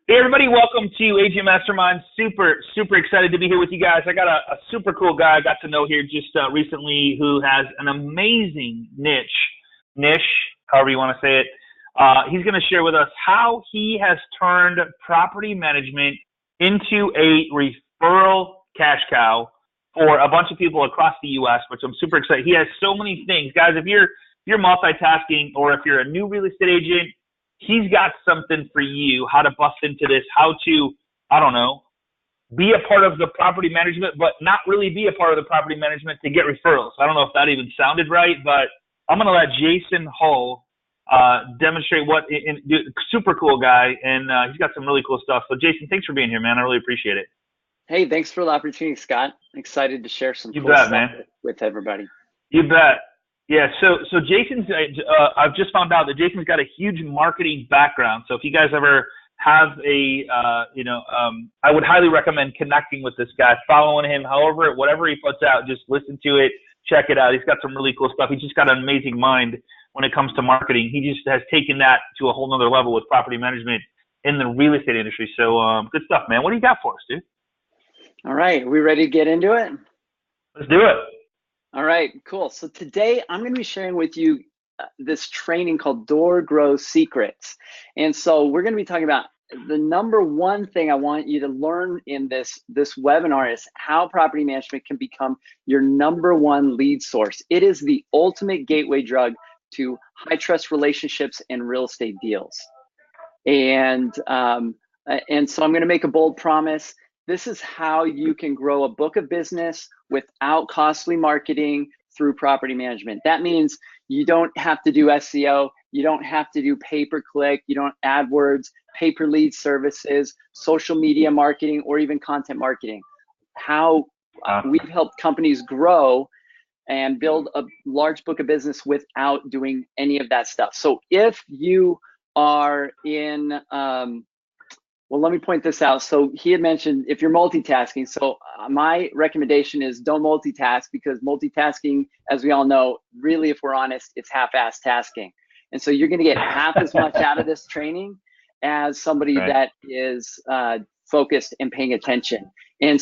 Hey everybody, welcome to AG Mastermind. Super excited to be here with you guys. I got a super cool guy I got to know here just recently who has an amazing niche, however you want to say it. He's going to share with us how he has turned property management into a referral cash cow for a bunch of people across the U.S., which I'm super excited. He has so many things. Guys, if you're multitasking or if you're a new real estate agent, he's got something for you, how to bust into this, how to, I don't know, be a part of the property management, but not really be a part of the property management to get referrals. I don't know if that even sounded right, but I'm going to let Jason Hull demonstrate super cool guy, and he's got some really cool stuff. So Jason, thanks for being here, man. I really appreciate it. Hey, thanks for the opportunity, Scott. Excited to share some cool bet, stuff man. with everybody. You bet. Yeah, so Jason's, I've just found out that Jason's got a huge marketing background. So if you guys ever have I would highly recommend connecting with this guy, following him, whatever he puts out, just listen to it, check it out. He's got some really cool stuff. He's just got an amazing mind when it comes to marketing. He just has taken that to a whole nother level with property management in the real estate industry. So good stuff, man. What do you got for us, dude? All right, are we ready to get into it? Let's do it. All right, cool. So today I'm going to be sharing with you this training called DoorGrow Secrets. And so we're going to be talking about the number one thing I want you to learn in this webinar is how property management can become your number one lead source. It is the ultimate gateway drug to high trust relationships and real estate deals. And so I'm going to make a bold promise. This is how you can grow a book of business without costly marketing through property management. That means you don't have to do SEO, you don't have to do pay-per-click, you don't AdWords, pay-per-lead services, social media marketing, or even content marketing. How we've helped companies grow and build a large book of business without doing any of that stuff. So if you are in well, let me point this out. So he had mentioned if you're multitasking. So my recommendation is don't multitask, because multitasking, as we all know, really, if we're honest, it's half-assed tasking. And so you're going to get half as much out of this training as somebody that is focused and paying attention. And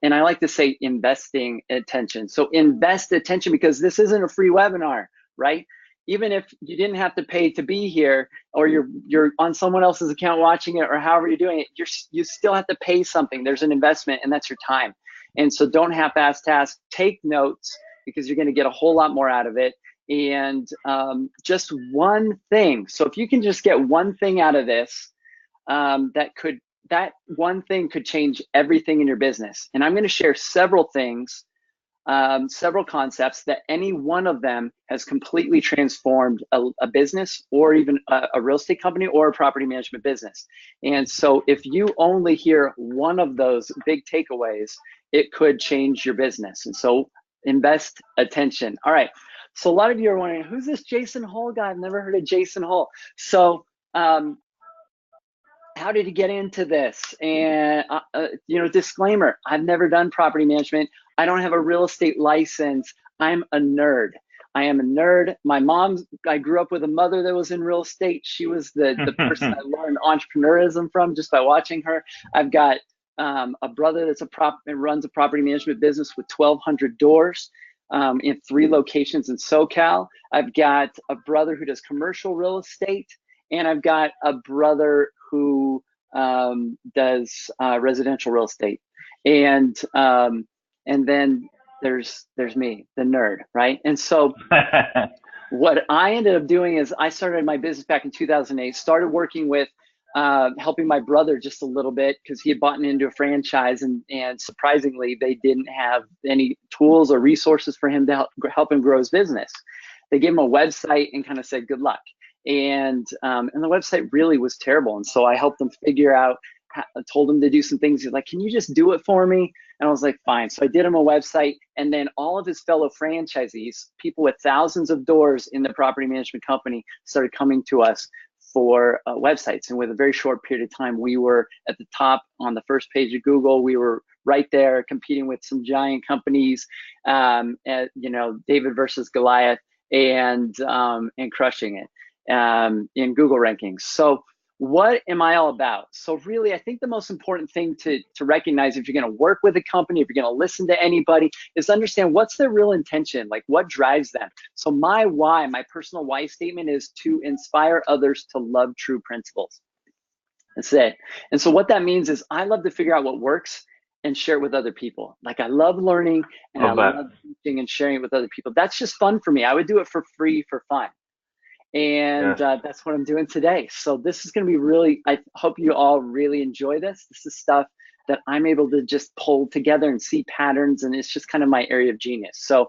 I like to say investing attention. So invest attention, because this isn't a free webinar, right? Even if you didn't have to pay to be here, or you're on someone else's account watching it, or however you're doing it, you still have to pay something. There's an investment, and that's your time. And so don't half-ass task. Take notes, because you're going to get a whole lot more out of it. And just one thing. So if you can just get one thing out of this, that one thing could change everything in your business. And I'm going to share several things. Several concepts that any one of them has completely transformed a business, or even a real estate company, or a property management business. And so if you only hear one of those big takeaways, it could change your business. And so invest attention. All right. So a lot of you are wondering, who's this Jason Hull guy? I've never heard of Jason Hull. So how did he get into this? And, disclaimer, I've never done property management. I don't have a real estate license. I'm a nerd. I am a nerd. I grew up with a mother that was in real estate. She was the person I learned entrepreneurism from just by watching her. I've got a brother that runs a property management business with 1,200 doors in 3 locations in SoCal. I've got a brother who does commercial real estate, and I've got a brother who does residential real estate, and then there's me, the nerd, right? And so what I ended up doing is I started my business back in 2008. Started working with helping my brother just a little bit, because he had bought into a franchise, and surprisingly, they didn't have any tools or resources for him to help him grow his business. They gave him a website and kind of said, good luck. And the website really was terrible. And so I helped them figure out, told him to do some things. He's like, can you just do it for me? And I was like, fine. So I did him a website, and then all of his fellow franchisees, people with thousands of doors in the property management company, started coming to us for websites. And with a very short period of time, we were at the top on the first page of Google. We were right there competing with some giant companies, David versus Goliath, and crushing it in Google rankings. So what am I all about? So really, I think the most important thing to recognize if you're going to work with a company, if you're going to listen to anybody, is understand what's their real intention, like what drives them. So my why, my personal why statement is to inspire others to love true principles. That's it. And so what that means is I love to figure out what works and share it with other people. Like I love learning and I love teaching and sharing it with other people. That's just fun for me. I would do it for free for fun. And that's what I'm doing today. So this is going to be really, I hope you all really enjoy this. This is stuff that I'm able to just pull together and see patterns, and it's just kind of my area of genius. So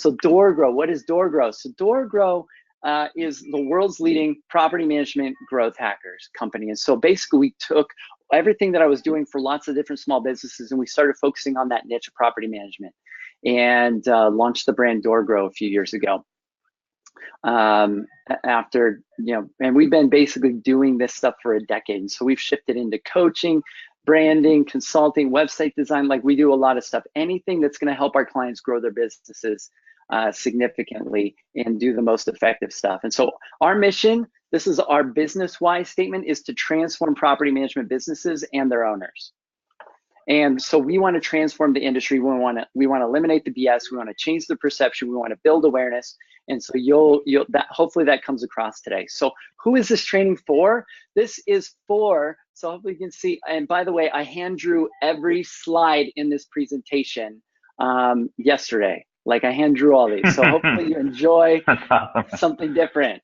DoorGrow, what is DoorGrow? So DoorGrow is the world's leading property management growth hackers company. And so basically we took everything that I was doing for lots of different small businesses and we started focusing on that niche of property management and launched the brand DoorGrow a few years ago. After, and we've been basically doing this stuff for a decade. And so we've shifted into coaching, branding, consulting, website design. Like we do a lot of stuff, anything that's going to help our clients grow their businesses significantly and do the most effective stuff. And so our mission, this is our business why statement, is to transform property management businesses and their owners. And so we want to transform the industry. We want to eliminate the BS. We want to change the perception. We want to build awareness. And so hopefully that comes across today. So who is this training for? This is for, so hopefully you can see, and by the way, I hand drew every slide in this presentation yesterday. Like I hand drew all these. So hopefully you enjoy something different.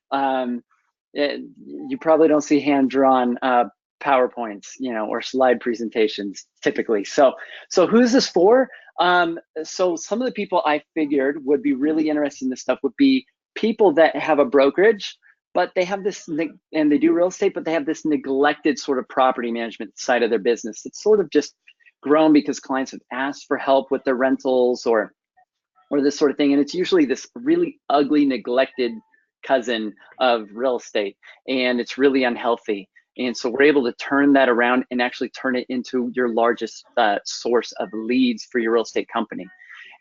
You probably don't see hand drawn PowerPoints, or slide presentations typically. So who's this for? So some of the people I figured would be really interested in this stuff would be people that have a brokerage, but they have this, and they do real estate, but they have this neglected sort of property management side of their business. It's sort of just grown because clients have asked for help with their rentals or this sort of thing. And it's usually this really ugly, neglected cousin of real estate, and it's really unhealthy. And so we're able to turn that around and actually turn it into your largest source of leads for your real estate company,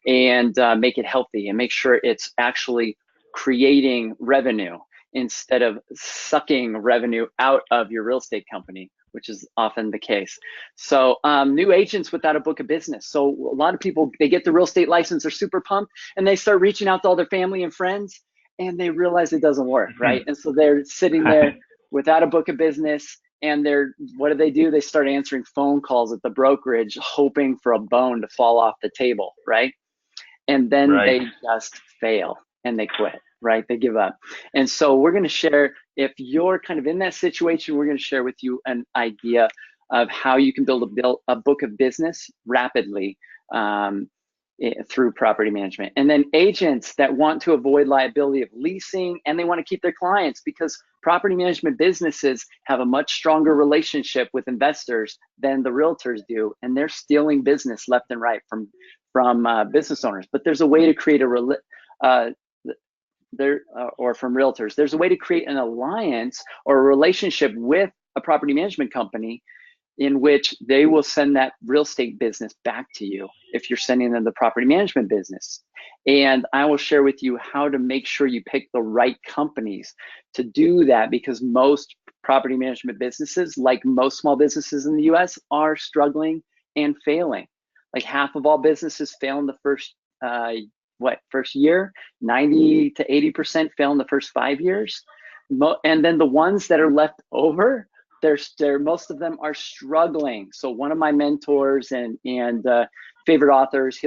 and make it healthy and make sure it's actually creating revenue instead of sucking revenue out of your real estate company, which is often the case. So new agents without a book of business. So a lot of people, they get the real estate license, they're super pumped, and they start reaching out to all their family and friends, and they realize it doesn't work, right? And so they're sitting there without a book of business, and what do? They start answering phone calls at the brokerage, hoping for a bone to fall off the table, right? And then they just fail and they quit, right? They give up. And so we're going to share, if you're kind of in that situation, we're going to share with you an idea of how you can build a book of business rapidly through property management. And then agents that want to avoid liability of leasing, and they want to keep their clients, because property management businesses have a much stronger relationship with investors than the realtors do, and they're stealing business left and right from business owners. But there's a way to create or from realtors. There's a way to create an alliance or a relationship with a property management company in which they will send that real estate business back to you if you're sending them the property management business. And I will share with you how to make sure you pick the right companies to do that, because most property management businesses, like most small businesses in the US, are struggling and failing. Like half of all businesses fail in the first year, 90 to 80% fail in the first 5 years. And then the ones that are left over, most of them are struggling. So one of my mentors and favorite authors,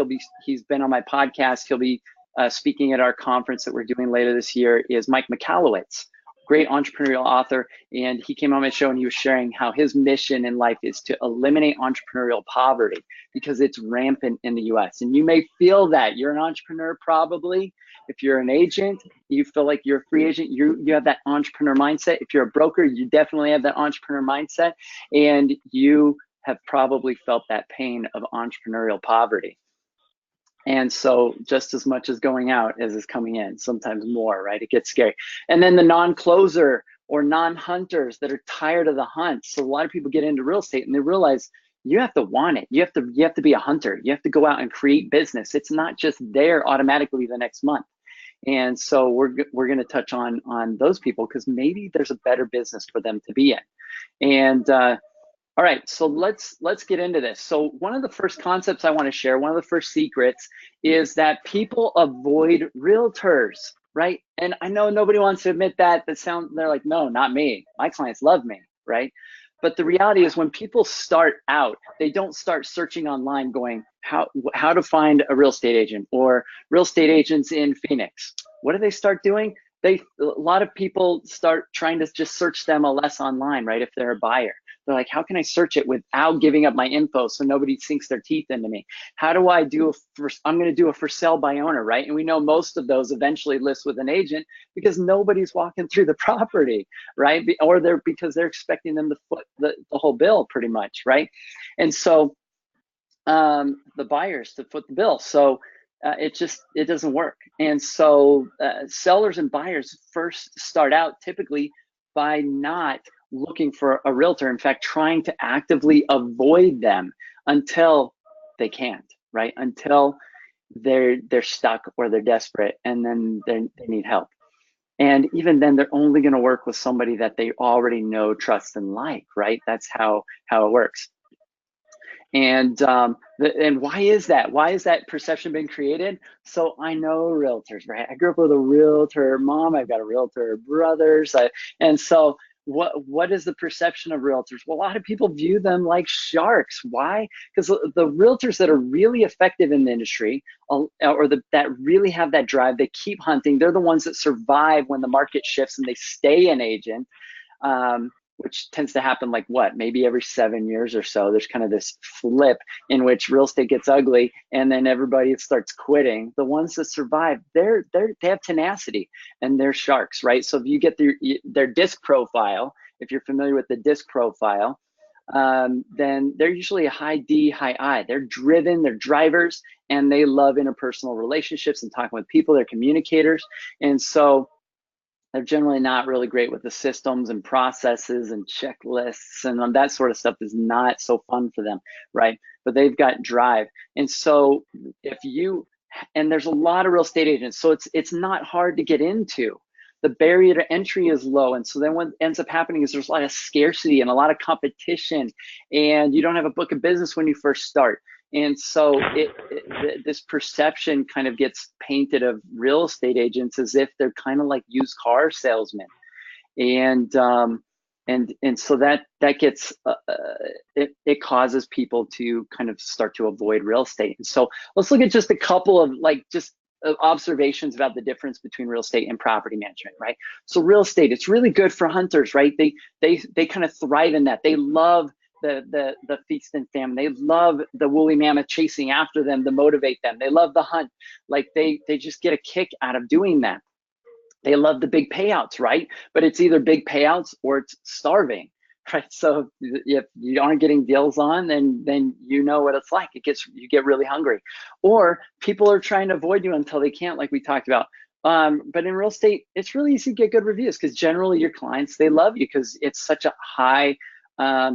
he's been on my podcast, he'll be speaking at our conference that we're doing later this year, is Mike Michalowicz, great entrepreneurial author. And he came on my show and he was sharing how his mission in life is to eliminate entrepreneurial poverty, because it's rampant in the US. And you may feel that you're an entrepreneur, probably. If you're an agent, you feel like you're a free agent, you have that entrepreneur mindset. If you're a broker, you definitely have that entrepreneur mindset, and you have probably felt that pain of entrepreneurial poverty. And so just as much as going out as is coming in, sometimes more, right? It gets scary. And then the non-closer or non-hunters that are tired of the hunt. So a lot of people get into real estate and they realize you have to want it. You have to be a hunter. You have to go out and create business. It's not just there automatically the next month. And so we're going to touch on those people, because maybe there's a better business for them to be in. And all right, so let's get into this. So one of the first concepts I want to share, one of the first secrets, is that people avoid realtors, right? And I know nobody wants to admit that. They're like, no, not me. My clients love me, right? But the reality is when people start out, they don't start searching online going, how to find a real estate agent or real estate agents in Phoenix. What do they start doing? A lot of people start trying to just search them less online, right? If they're a buyer. They're like, how can I search it without giving up my info so nobody sinks their teeth into me? How do I do I'm going to do a for sale by owner, right? And we know most of those eventually list with an agent because nobody's walking through the property, right? Or because they're expecting them to foot the whole bill pretty much, right? And so the buyers to foot the bill. So it doesn't work. And so sellers and buyers first start out typically by not looking for a realtor. In fact, trying to actively avoid them until they can't, right? Until they're stuck or they're desperate and then they need help. And even then, they're only going to work with somebody that they already know, trust, and like, right? That's how it works. And why is that? Why has that perception been created? So I know realtors, right? I grew up with a realtor mom. I've got a realtor brothers. And so what is the perception of realtors? Well, a lot of people view them like sharks. Why? Because the realtors that are really effective in the industry that really have that drive, they keep hunting. They're the ones that survive when the market shifts and they stay an agent. Which tends to happen like maybe every 7 years or so. There's kind of this flip in which real estate gets ugly and then everybody starts quitting. The ones that survive, they have tenacity and they're sharks, right? So if you get their disc profile, if you're familiar with the disc profile, then they're usually a high D, high I. They're driven, they're drivers, and they love interpersonal relationships and talking with people. They're communicators. And so they're generally not really great with the systems and processes and checklists, and that sort of stuff is not so fun for them, right? But they've got drive. And so and there's a lot of real estate agents, so it's not hard to get into. The barrier to entry is low. And so then what ends up happening is there's a lot of scarcity and a lot of competition, and you don't have a book of business when you first start. And so this perception kind of gets painted of real estate agents as if they're kind of like used car salesmen. And so that gets, it causes people to kind of start to avoid real estate. And so let's look at just a couple of observations about the difference between real estate and property management, right? So real estate, it's really good for hunters, right? They kind of thrive in that. They love the feast and famine. They love the woolly mammoth chasing after them to motivate them. They love the hunt. Like they just get a kick out of doing that. They love the big payouts, right? But it's either big payouts or it's starving, right? So if you aren't getting deals on, then you know what it's like. You get really hungry, or people are trying to avoid you until they can't, like we talked about. But in real estate, it's really easy to get good reviews because generally your clients, they love you because it's such a high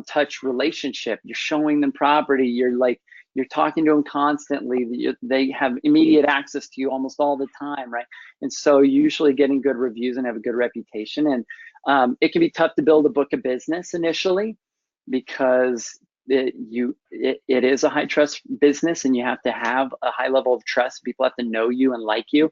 touch relationship. You're showing them property. You're talking to them constantly. They have immediate access to you almost all the time, right? And so usually getting good reviews and have a good reputation. And it can be tough to build a book of business initially because it is a high trust business and you have to have a high level of trust. People have to know you and like you.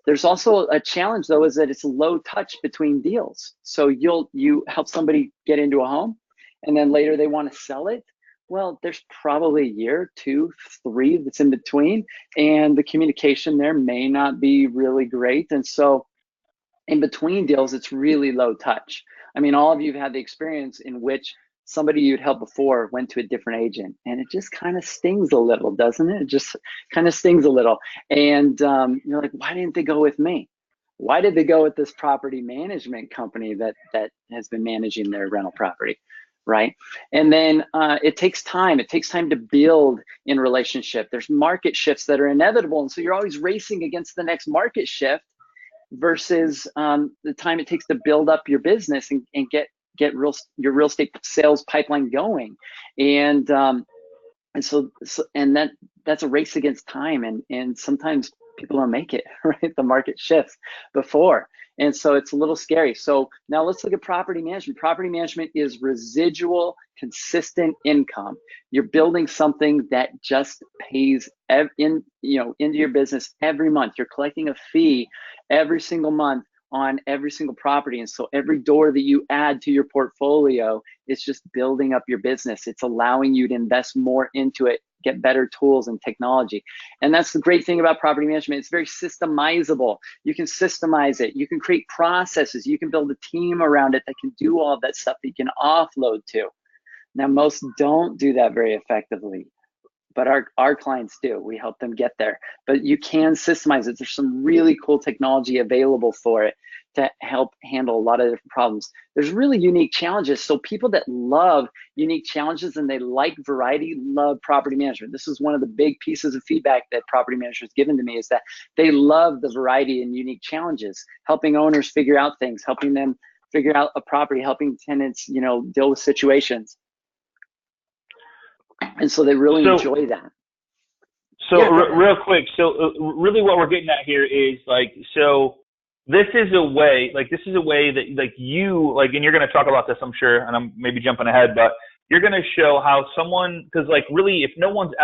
There's also a challenge though, is that it's low touch between deals. So you help somebody get into a home and then later they want to sell it. Well, there's probably a year, 2, 3 that's in between, and the communication there may not be really great. And so in between deals, it's really low touch. I mean, all of you have had the experience in which somebody you'd helped before went to a different agent, and it just kind of stings a little, doesn't it? It just kind of stings a little. And you're like, why didn't they go with me? Why did they go with this property management company that has been managing their rental property? Right? And then it takes time. It takes time to build in relationship. There's market shifts that are inevitable. And so you're always racing against the next market shift versus the time it takes to build up your business and get your real estate sales pipeline going. And so that's a race against time. And sometimes people don't make it, right? The market shifts before. And so it's a little scary. So now let's look at property management. Property management is residual, consistent income. You're building something that just pays into your business every month. You're collecting a fee every single month on every single property. And so every door that you add to your portfolio is just building up your business. It's allowing you to invest more into it, get better tools and technology. And that's the great thing about property management. It's very systemizable. You can systemize it. You can create processes. You can build a team around it that can do all that stuff that you can offload to. Now, most don't do that very effectively, but our clients do. We help them get there. But you can systemize it. There's some really cool technology available for it to help handle a lot of different problems. There's really unique challenges. So people that love unique challenges and they like variety love property management. This is one of the big pieces of feedback that property managers given to me, is that they love the variety and unique challenges, helping owners figure out things, helping them figure out a property, helping tenants, deal with situations. And so they really enjoy that. So yeah, real quick, really what we're getting at here is this is a way that you, and you're going to talk about this, I'm sure, and I'm maybe jumping ahead, but you're going to show how someone, because really, if no one's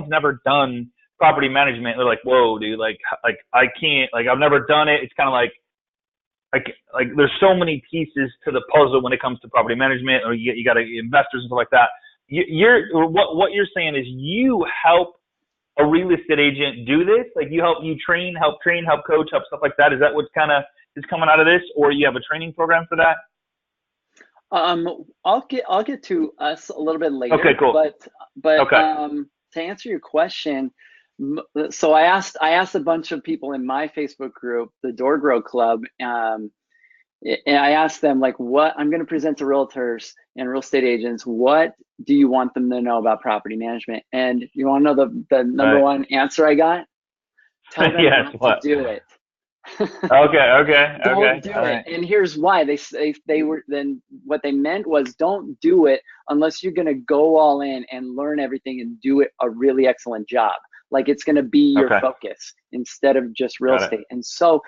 never done property management, they're like, whoa, dude, I can't, I've never done it. It's kind of like there's so many pieces to the puzzle when it comes to property management, or you got investors and stuff like that. What you're saying is you help a real estate agent do this? You train, help coach, help stuff like that? Is that what kind of is coming out of this, or you have a training program for that? I'll get to us a little bit later. Okay, cool. But okay. To answer your question, so I asked a bunch of people in my Facebook group, the DoorGrow Club, and I asked them, what I'm going to present to realtors and real estate agents, what do you want them to know about property management? And you want to know the number one answer I got? Tell them not to do it. Okay. Don't do it. Right. And here's why. They were then what they meant was, don't do it unless you're going to go all in and learn everything and do it a really excellent job. It's going to be your focus instead of just real estate. And so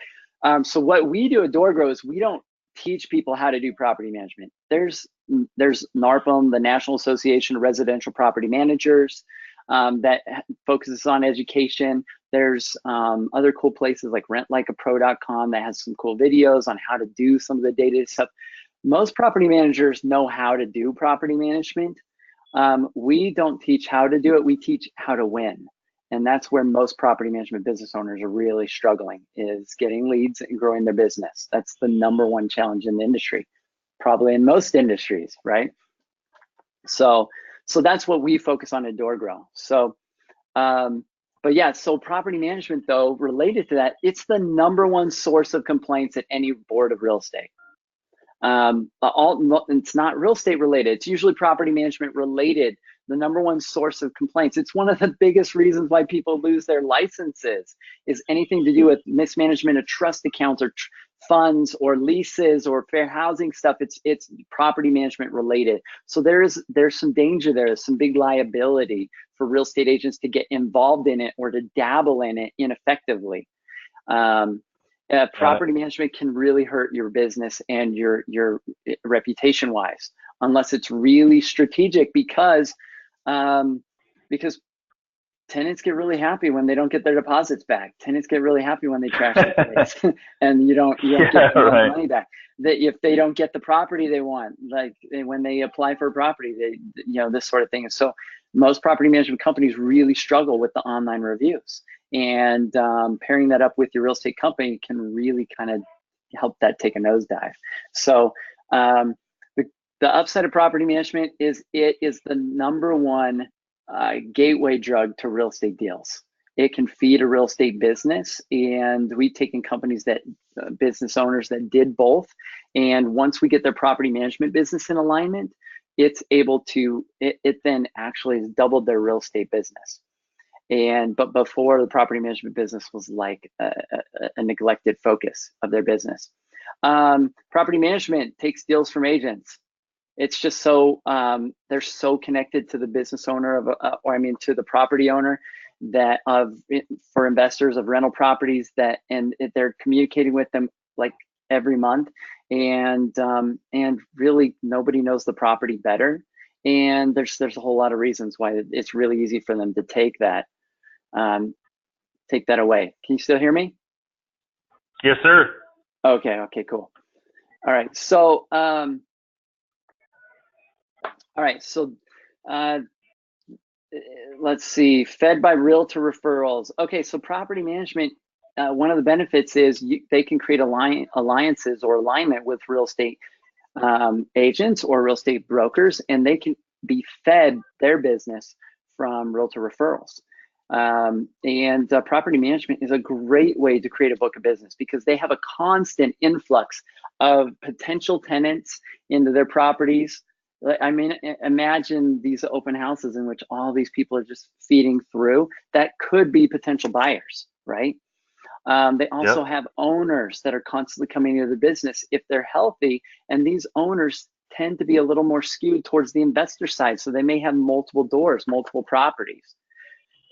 what we do at DoorGrow is we don't teach people how to do property management. There's NARPM, the National Association of Residential Property Managers, that focuses on education. There's other cool places like rentlikeapro.com that has some cool videos on how to do some of the data stuff. Most property managers know how to do property management. We don't teach how to do it. We teach how to win. And that's where most property management business owners are really struggling, is getting leads and growing their business. That's the number one challenge in the industry, probably in most industries, right? So that's what we focus on at DoorGrow. So property management, though, related to that, it's the number one source of complaints at any board of real estate. It's not real estate related. It's usually property management related. The number one source of complaints. It's one of the biggest reasons why people lose their licenses, is anything to do with mismanagement of trust accounts or funds or leases or fair housing stuff. It's property management related. So there's some danger there. There's some big liability for real estate agents to get involved in it or to dabble in it ineffectively. Property management can really hurt your business and your reputation wise, unless it's really strategic, because tenants get really happy when they don't get their deposits back. Tenants get really happy when they trash the place and you don't get money back. That if they don't get the property they want, when they apply for a property, this sort of thing. And so most property management companies really struggle with the online reviews, and pairing that up with your real estate company can really kind of help that take a nosedive. So the upside of property management is it is the number one gateway drug to real estate deals. It can feed a real estate business, and we've taken companies that business owners that did both, and once we get their property management business in alignment, it's able to it then actually has doubled their real estate business. But before, the property management business was like a neglected focus of their business. Property management takes deals from agents. It's just so they're so connected to the business owner to the property owner, that for investors of rental properties and they're communicating with them like every month, and really nobody knows the property better. And there's a whole lot of reasons why it's really easy for them to take that away. Can you still hear me? Yes, sir. Okay, cool. All right, so let's see, fed by realtor referrals. Okay, so property management, one of the benefits is they can create alliances or alignment with real estate agents or real estate brokers, and they can be fed their business from realtor referrals. Property management is a great way to create a book of business because they have a constant influx of potential tenants into their properties. I mean, imagine these open houses in which all these people are just feeding through. That could be potential buyers, right? They also have owners that are constantly coming into the business if they're healthy, and these owners tend to be a little more skewed towards the investor side. So they may have multiple doors, multiple properties.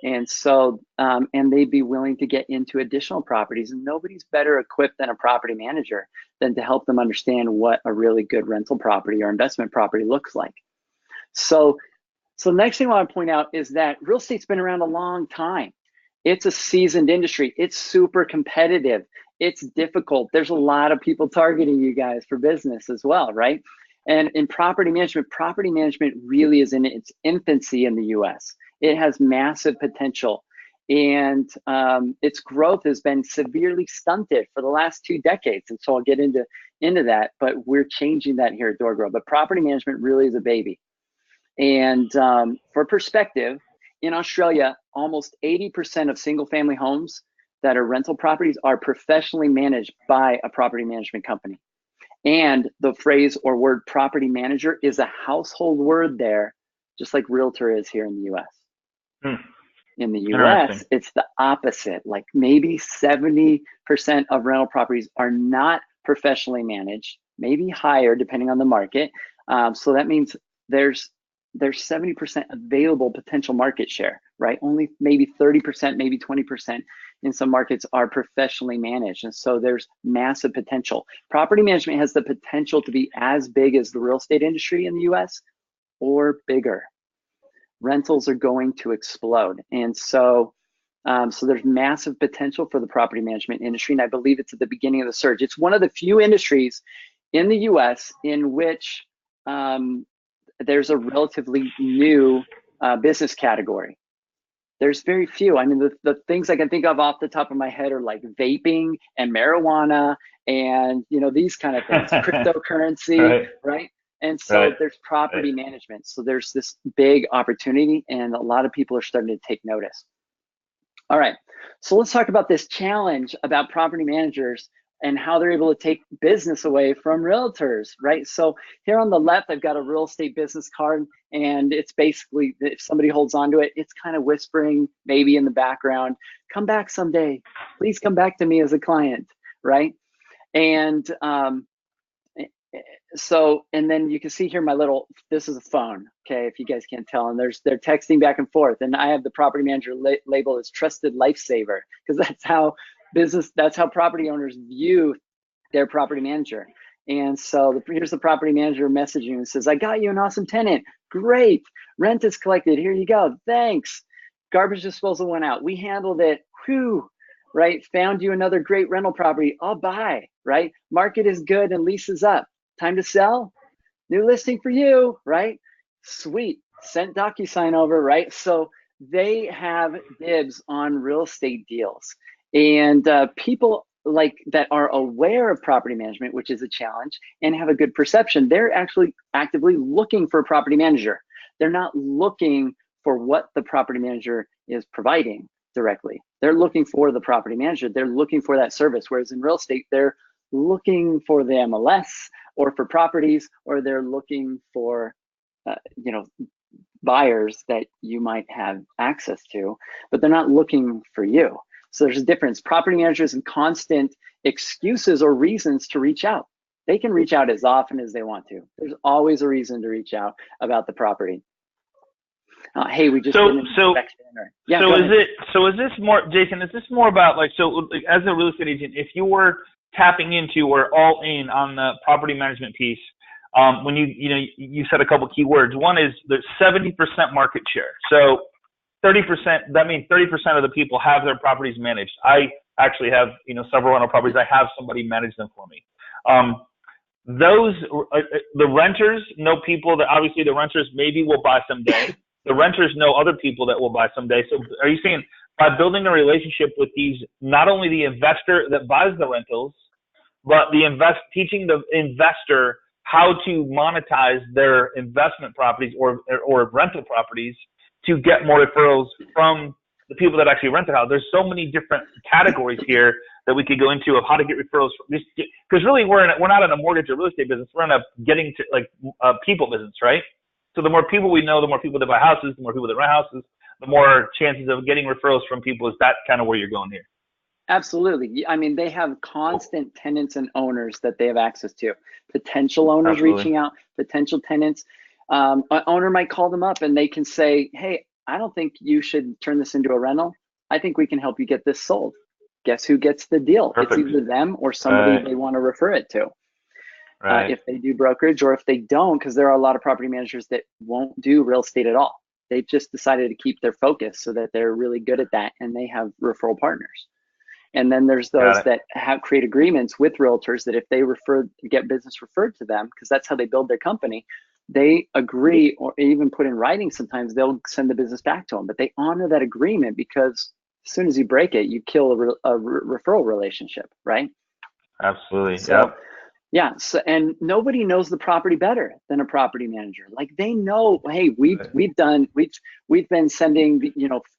And so, and they'd be willing to get into additional properties, and nobody's better equipped than a property manager than to help them understand what a really good rental property or investment property looks like. So next thing I want to point out is that real estate's been around a long time. It's a seasoned industry. It's super competitive. It's difficult. There's a lot of people targeting you guys for business as well, right? And in property management really is in its infancy in the US. It has massive potential, and its growth has been severely stunted for the last 2 decades. And so I'll get into that, but we're changing that here at DoorGrow. But property management really is a baby. And for perspective, in Australia, almost 80% of single family homes that are rental properties are professionally managed by a property management company. And the phrase or word property manager is a household word there, just like realtor is here in the US. In the US, it's the opposite. Like maybe 70% of rental properties are not professionally managed, maybe higher depending on the market. So that means there's 70% available potential market share, right? Only maybe 30%, maybe 20% in some markets are professionally managed. And so there's massive potential. Property management has the potential to be as big as the real estate industry in the US or bigger. Rentals are going to explode. And so there's massive potential for the property management industry. And I believe it's at the beginning of the surge. It's one of the few industries in the US in which there's a relatively new business category. There's very few. I mean, the things I can think of off the top of my head are like vaping and marijuana and, these kind of things, cryptocurrency, right? And so there's property management. So there's this big opportunity, and a lot of people are starting to take notice. All right, so let's talk about this challenge about property managers and how they're able to take business away from realtors, right? So here on the left, I've got a real estate business card, and it's basically, if somebody holds onto it, it's kind of whispering maybe in the background, come back someday, please come back to me as a client, right? And and then you can see here this is a phone, okay, if you guys can't tell, and they're texting back and forth, and I have the property manager label as trusted lifesaver, because that's how property owners view their property manager. And so here's the property manager messaging and says, I got you an awesome tenant, great, rent is collected, here you go, thanks, garbage disposal went out, we handled it, whew, right, found you another great rental property, I'll buy, right, market is good and lease is up, time to sell, new listing for you, right? Sweet, sent DocuSign over, right? So they have dibs on real estate deals. And people like that are aware of property management, which is a challenge, and have a good perception, they're actually actively looking for a property manager. They're not looking for what the property manager is providing directly. They're looking for the property manager. They're looking for that service. Whereas in real estate, they're looking for the MLS or for properties, or they're looking for, buyers that you might have access to, but they're not looking for you. So there's a difference. Property managers have constant excuses or reasons to reach out. They can reach out as often as they want to. There's always a reason to reach out about the property. Hey, we just So did an so inspection. Yeah, so go is ahead. it so is this more, Jason? Is this more about like, so like, as a real estate agent, if you were tapping into or all in on the property management piece, when you said a couple key words. One is there's 70% market share. So 30%, that means 30% of the people have their properties managed. I actually have, several rental properties. I have somebody manage them for me. Those, the renters know people that obviously the renters maybe will buy someday. The renters know other people that will buy someday. So are you saying by building a relationship with these, not only the investor that buys the rentals, but teaching the investor how to monetize their investment properties or rental properdies to get more referrals from the people that actually rent the house? There's so many different categories here that we could go into of how to get referrals from this, because really we're not in a mortgage or real estate business. We're in a getting to like people business, right? So the more people we know, the more people that buy houses, the more people that rent houses, the more chances of getting referrals from people. Is that kind of where you're going here? Absolutely. I mean, they have constant tenants and owners that they have access to. Potential owners Absolutely. reaching out, potential tenants. An owner might call them up and they can say, hey, I don't think you should turn this into a rental. I think we can help you get this sold. Guess who gets the deal? Perfect. It's either them or somebody they want to refer it to. Right. If they do brokerage, or if they don't, because there are a lot of property managers that won't do real estate at all. They've just decided to keep their focus so that they're really good at that and they have referral partners. And then there's those that create agreements with realtors that if they get business referred to them, because that's how they build their company, they agree, or even put in writing sometimes, they'll send the business back to them. But they honor that agreement, because as soon as you break it, you kill a referral relationship, right? Absolutely. So, yeah. So, and nobody knows the property better than a property manager. Like, they know, hey, we've been sending,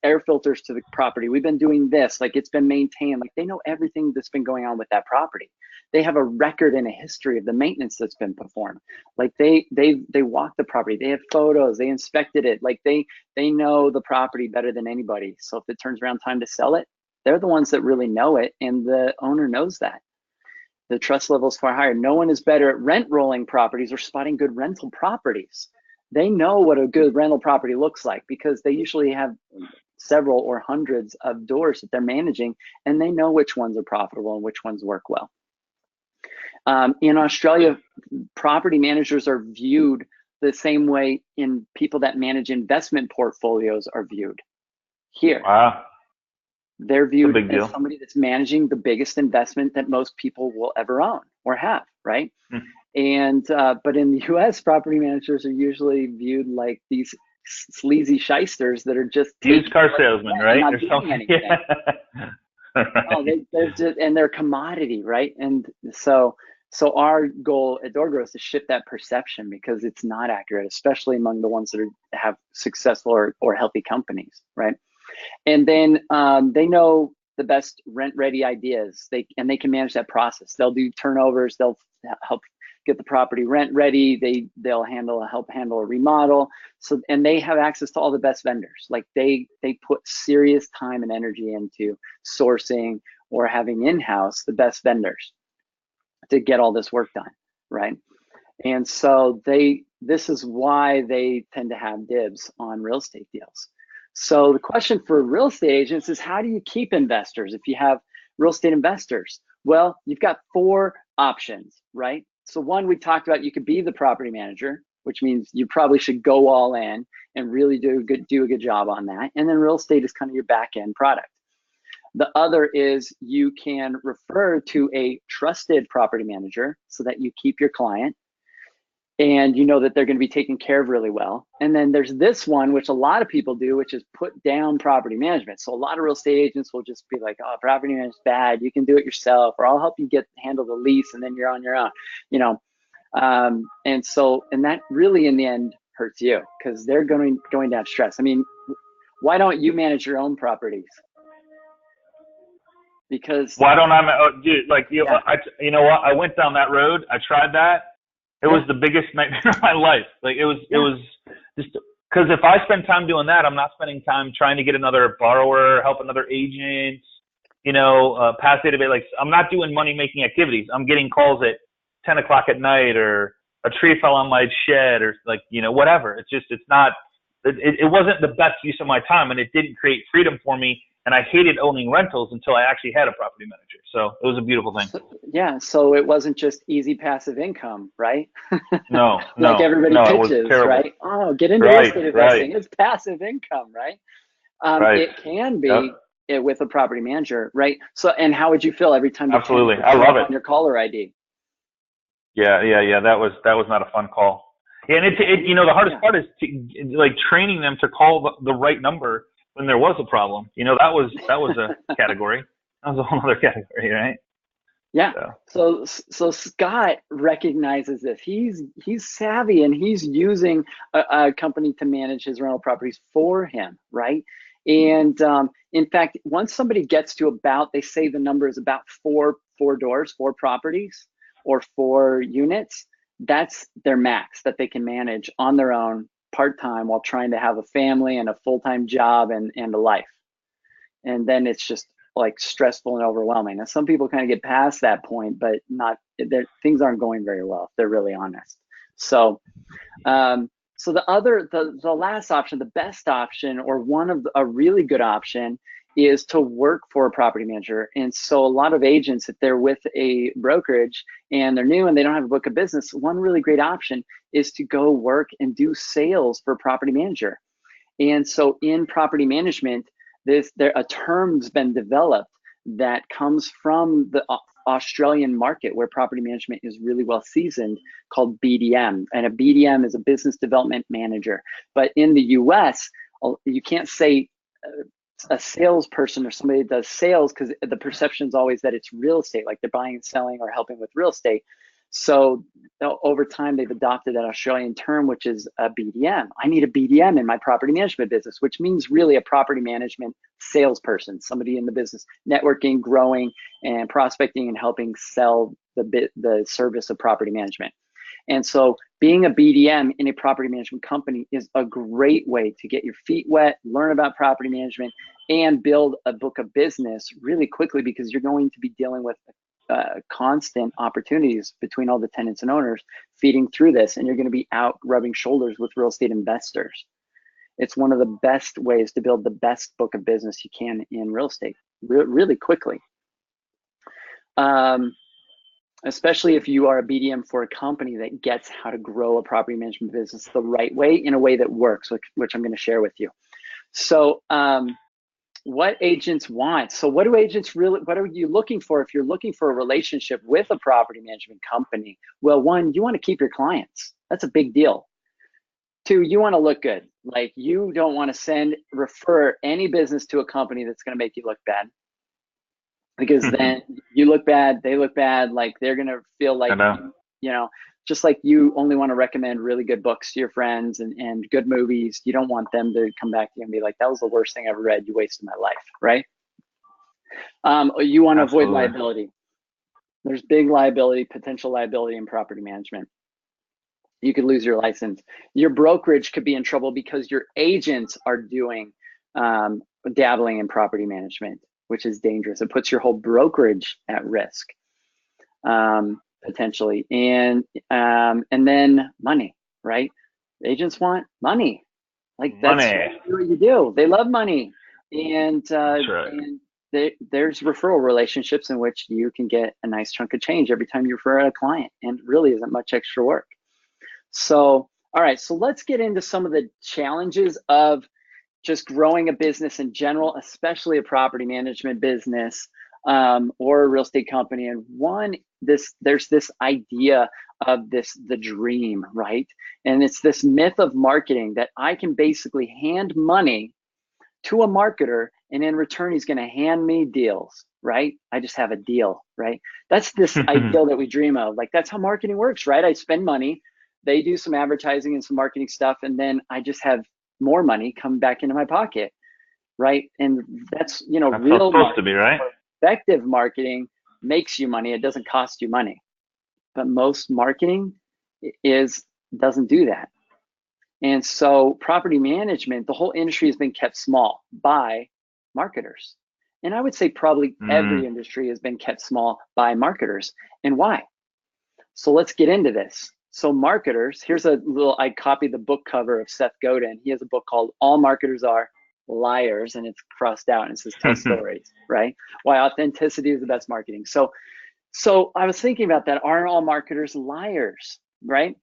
air filters to the property. We've been doing this, like, it's been maintained. Like, they know everything that's been going on with that property. They have a record and a history of the maintenance that's been performed. Like, they walk the property, they have photos, they inspected it. Like, they know the property better than anybody. So if it turns around time to sell it, they're the ones that really know it, and the owner knows that. The trust level is far higher. No one is better at rent rolling properties or spotting good rental properties. They know what a good rental property looks like, because they usually have several or hundreds of doors that they're managing, and they know which ones are profitable and which ones work well. In Australia, property managers are viewed the same way in people that manage investment portfolios are viewed. Here, wow. They're viewed as somebody that's managing the biggest investment that most people will ever own or have, right? And but in the U.S., property managers are usually viewed like these sleazy shysters that are just used car salesmen, right? Not doing anything. They're just, and they're commodity, right? And so our goal at DoorGrow is to shift that perception, because it's not accurate, especially among the ones that have successful or healthy companies, right? And then they know the best rent-ready ideas. They can manage that process. They'll do turnovers. They'll help get the property rent-ready. They'll help handle a remodel. So, and they have access to all the best vendors. Like, they put serious time and energy into sourcing or having in-house the best vendors to get all this work done, right? And so this is why they tend to have dibs on real estate deals. So the question for real estate agents is, how do you keep investors if you have real estate investors? Well, you've got 4 options, right? So one, we talked about, you could be the property manager, which means you probably should go all in and really do a good job on that. And then real estate is kind of your back end product. The other is you can refer to a trusted property manager so that you keep your client, and you know that they're going to be taken care of really well. And then there's this one, which a lot of people do, which is put down property management. So a lot of real estate agents will just be like, oh, property management's bad, you can do it yourself, or I'll help you handle the lease, and then you're on your own, and that really in the end hurts you, because they're going to have stress. I mean, why don't you manage your own properties? Because why don't dude, like, you know what? I went down that road. I tried that. It was the biggest nightmare of my life. Like, it was just, because if I spend time doing that, I'm not spending time trying to get another borrower, help another agent, pass database. Like, I'm not doing money making activities. I'm getting calls at 10 o'clock at night, or a tree fell on my shed, or like, whatever. It's not it wasn't the best use of my time, and it didn't create freedom for me. And I hated owning rentals until I actually had a property manager. So it was a beautiful thing. Yeah, so it wasn't just easy passive income, right? No, Like no, everybody no, it was pitches, terrible. right? Oh, get into real Right, estate right, investing. It's passive income, right? right. It can Yep, be with a property manager, right? So, and how would you feel every time the 10 absolutely. would I show love up it. on your caller ID? Yeah. That was not a fun call. Yeah, and the hardest part is like training them to call the right number when there was a problem. That was a category. That was a whole other category, right? Yeah. So Scott recognizes this. He's savvy, and he's using a company to manage his rental properties for him, right? And in fact, once somebody gets to they say the number is about four doors, 4 properties, or 4 units. That's their max that they can manage on their own part-time while trying to have a family and a full-time job and a life. And then it's just like stressful and overwhelming. Now, some people kind of get past that point, but things aren't going very well, if they're really honest. So, so the last option, the best option, or a really good option, is to work for a property manager. And so a lot of agents, if they're with a brokerage and they're new and they don't have a book of business, one really great option is to go work and do sales for a property manager. And so in property management, a term's been developed that comes from the Australian market, where property management is really well seasoned, called BDM. And a BDM is a business development manager. But in the US, you can't say a salesperson or somebody that does sales, because the perception is always that it's real estate, like they're buying and selling or helping with real estate. So over time, they've adopted that Australian term, which is a BDM. I need a BDM in my property management business, which means really a property management salesperson, somebody in the business, networking, growing, and prospecting, and helping sell the service of property management. And so being a BDM in a property management company is a great way to get your feet wet, learn about property management, and build a book of business really quickly, because you're going to be dealing with constant opportunities between all the tenants and owners feeding through this, and you're going to be out rubbing shoulders with real estate investors. It's one of the best ways to build the best book of business you can in real estate really quickly. Especially if you are a BDM for a company that gets how to grow a property management business the right way, in a way that works, which I'm going to share with you. So what agents want. So what are you looking for if you're looking for a relationship with a property management company? Well, 1, you want to keep your clients. That's a big deal. 2, you want to look good. Like, you don't want to refer any business to a company that's going to make you look bad. Because then you look bad, they look bad, like they're going to feel like, just like you only want to recommend really good books to your friends and good movies. You don't want them to come back to you and be like, that was the worst thing I ever read. You wasted my life, right? You want to avoid liability. There's big potential liability in property management. You could lose your license. Your brokerage could be in trouble because your agents are dabbling in property management, which is dangerous. It puts your whole brokerage at risk, potentially. And then money, right? Agents want money. Like, that's what you do. They love money. And, that's right. And there's referral relationships in which you can get a nice chunk of change every time you refer a client, and really isn't much extra work. So, all right, so let's get into some of the challenges of just growing a business in general, especially a property management business, or a real estate company. And there's this idea of the dream, right? And it's this myth of marketing that I can basically hand money to a marketer, and in return, he's going to hand me deals, right? I just have a deal, right? That's this ideal that we dream of. Like, that's how marketing works, right? I spend money, they do some advertising and some marketing stuff, and then I just have more money come back into my pocket, right? And that's, that's real supposed to be, right? Effective marketing makes you money. It doesn't cost you money. But most marketing doesn't do that. And so property management, the whole industry has been kept small by marketers. And I would say probably every industry has been kept small by marketers. And why? So let's get into this. So marketers, here's a little, I copied the book cover of Seth Godin. He has a book called All Marketers Are Liars, and it's crossed out and it says tell stories, right? Why authenticity is the best marketing. So I was thinking about that. Aren't all marketers liars, right?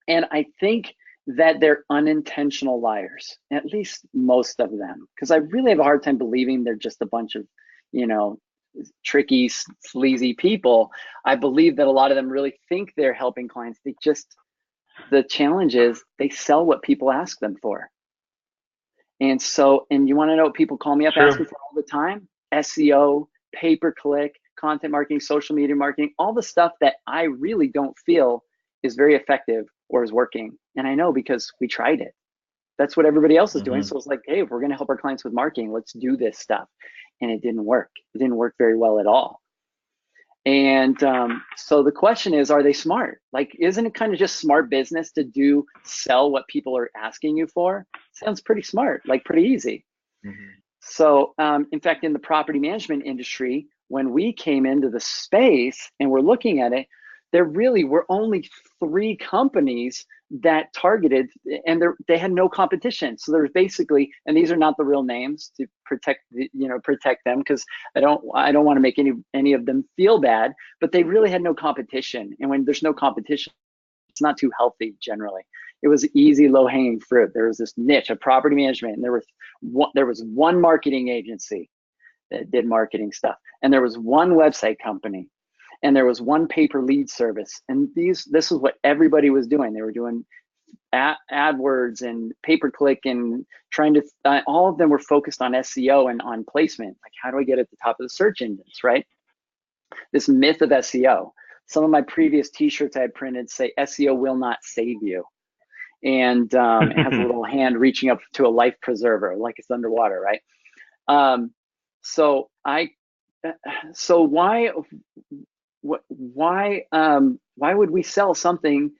And I think that they're unintentional liars, at least most of them, because I really have a hard time believing they're just a bunch of, you know, tricky, sleazy people. I believe that a lot of them really think they're helping clients. They just, the challenge is they sell what people ask them for. And so, and you want to know what people call me up asking for all the time? SEO, pay-per-click, content marketing, social media marketing, all the stuff that I really don't feel is very effective or is working. And I know because we tried it. That's what everybody else is doing. So it's like, hey, if we're going to help our clients with marketing, let's do this stuff. And it didn't work. It didn't work very well at all. And so the question is, are they smart? Like, isn't it kind of just smart business to sell what people are asking you for? Sounds pretty smart, like pretty easy. So in fact, in the property management industry, when we came into the space and we're looking at it, there really were only 3 companies that targeted, and they had no competition. So there was basically, and these are not the real names to protect them, because I don't want to make any of them feel bad, but they really had no competition. And when there's no competition, it's not too healthy generally. It was easy, low hanging fruit. There was this niche of property management, and there was one marketing agency that did marketing stuff, and there was one website company, and there was one pay per lead service. And this is what everybody was doing. They were doing AdWords and pay-per-click and trying to, all of them were focused on SEO and on placement. Like, how do I get at the top of the search engines, right? This myth of SEO. Some of my previous t-shirts I had printed say, SEO will not save you. And it has a little hand reaching up to a life preserver, like it's underwater, right? So why would we sell something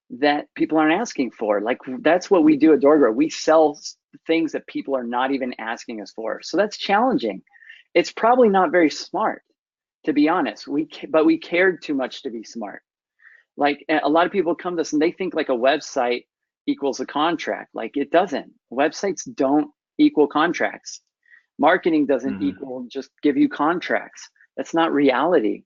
that people aren't asking for? Like, that's what we do at DoorGrow. We sell things that people are not even asking us for. So that's challenging. It's probably not very smart, to be honest. But we cared too much to be smart. Like, a lot of people come to us and they think like a website equals a contract. Like, it doesn't. Websites don't equal contracts. Marketing doesn't equal just give you contracts. That's not reality.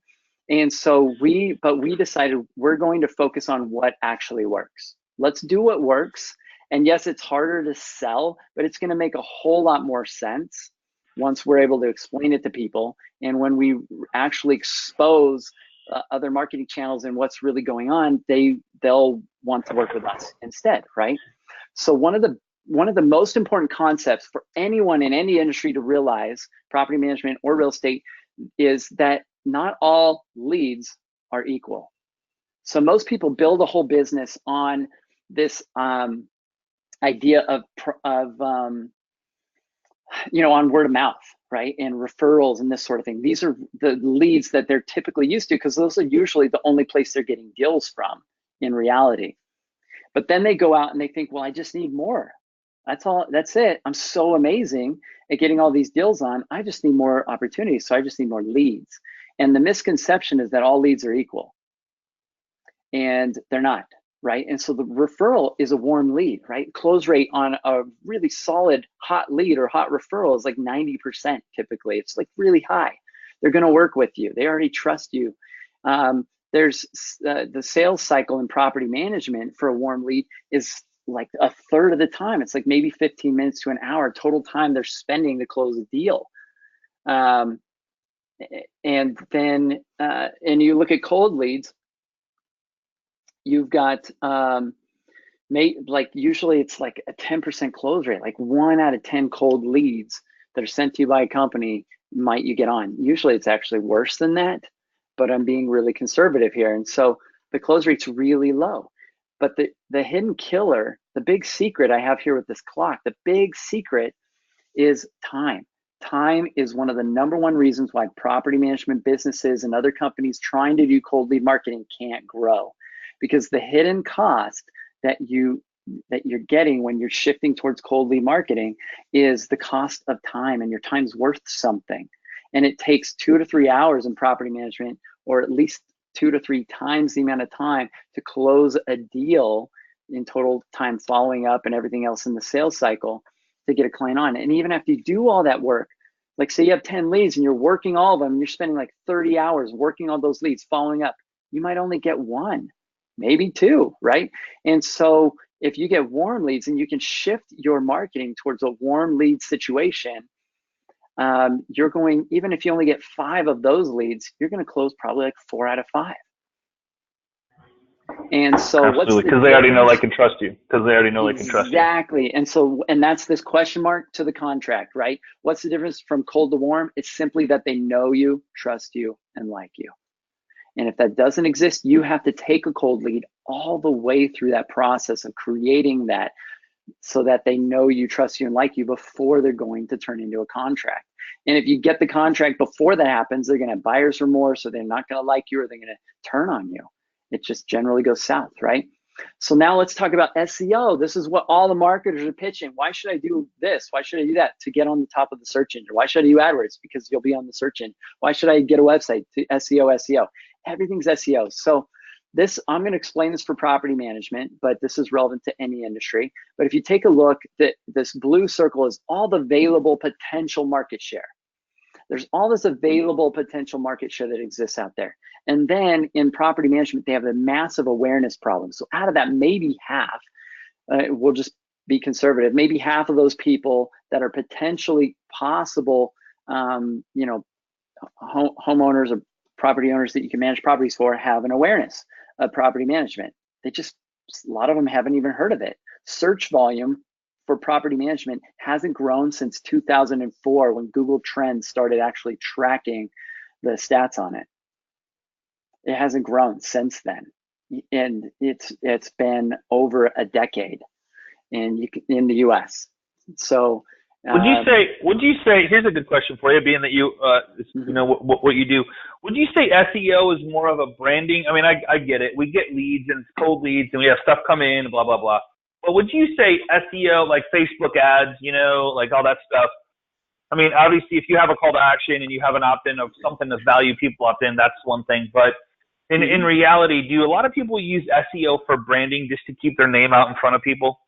And so we decided we're going to focus on what actually works. Let's do what works. And yes, it's harder to sell, but it's going to make a whole lot more sense once we're able to explain it to people. And when we actually expose other marketing channels and what's really going on, they'll want to work with us instead, right? So one of the most important concepts for anyone in any industry to realize, property management or real estate, is that not all leads are equal. So most people build a whole business on this idea of on word of mouth, right? And referrals and this sort of thing. These are the leads that they're typically used to, because those are usually the only place they're getting deals from in reality. But then they go out and they think, well, I just need more. That's all. That's it. I'm so amazing at getting all these deals on. I just need more opportunities. So I just need more leads. And the misconception is that all leads are equal. And they're not, right? And so the referral is a warm lead, right? Close rate on a really solid hot lead or hot referral is like 90% typically. It's like really high. They're going to work with you. They already trust you. There's the sales cycle in property management for a warm lead is like a third of the time. It's like maybe 15 minutes to an hour total time they're spending to close a deal. And then and you look at cold leads, you've got usually it's like a 10% close rate, like 1 out of 10 cold leads that are sent to you by a company might you get on. Usually it's actually worse than that, but I'm being really conservative here. And so the close rate's really low. But the hidden killer, the big secret I have here with this clock, the big secret is time. Time is one of the #1 reasons why property management businesses and other companies trying to do cold lead marketing can't grow, because the hidden cost that you're getting when you're shifting towards cold lead marketing is the cost of time, and your time's worth something. And it takes 2 to 3 hours in property management, or at least 2 to 3 times the amount of time to close a deal in total time following up and everything else in the sales cycle to get a client on. And even after you do all that work, like say you have 10 leads and you're working all of them, and you're spending like 30 hours working on those leads, following up, you might only get 1, maybe 2, right? And so if you get warm leads and you can shift your marketing towards a warm lead situation, you're going, even if you only get 5 of those leads, you're going to close probably like 4 out of 5. And so absolutely, because they already know, like, and trust you. Because they already know, like, and trust you. Exactly. And so, and that's this question mark to the contract, right? What's the difference from cold to warm? It's simply that they know you, trust you, and like you. And if that doesn't exist, you have to take a cold lead all the way through that process of creating that so that they know you, trust you, and like you before they're going to turn into a contract. And if you get the contract before that happens, they're going to have buyer's remorse, or they're not going to like you, or they're going to turn on you. It just generally goes south, right? So now let's talk about SEO. This is what all the marketers are pitching. Why should I do this? Why should I do that? To get on the top of the search engine. Why should I do AdWords? Because you'll be on the search engine. Why should I get a website? To SEO. Everything's SEO. So this, I'm going to explain this for property management, but this is relevant to any industry. But if you take a look, this blue circle is all the available potential market share. There's all this available potential market share that exists out there. And then in property management, they have a massive awareness problem. So out of that, maybe half, we'll just be conservative, maybe half of those people that are potentially possible, homeowners or property owners that you can manage properties for, have an awareness of property management. A lot of them haven't even heard of it. Search volume for property management hasn't grown since 2004, when Google Trends started actually tracking the stats on it. It hasn't grown since then, and it's been over a decade in the U.S. So would you say? Here's a good question for you, being that you know what you do. Would you say SEO is more of a branding? I mean, I get it. We get leads and it's cold leads, and we have stuff come in, blah blah blah. But would you say SEO, like Facebook ads, like all that stuff? I mean, obviously, if you have a call to action and you have an opt-in of something that's value people opt in, that's one thing. But in reality, do a lot of people use SEO for branding, just to keep their name out in front of people?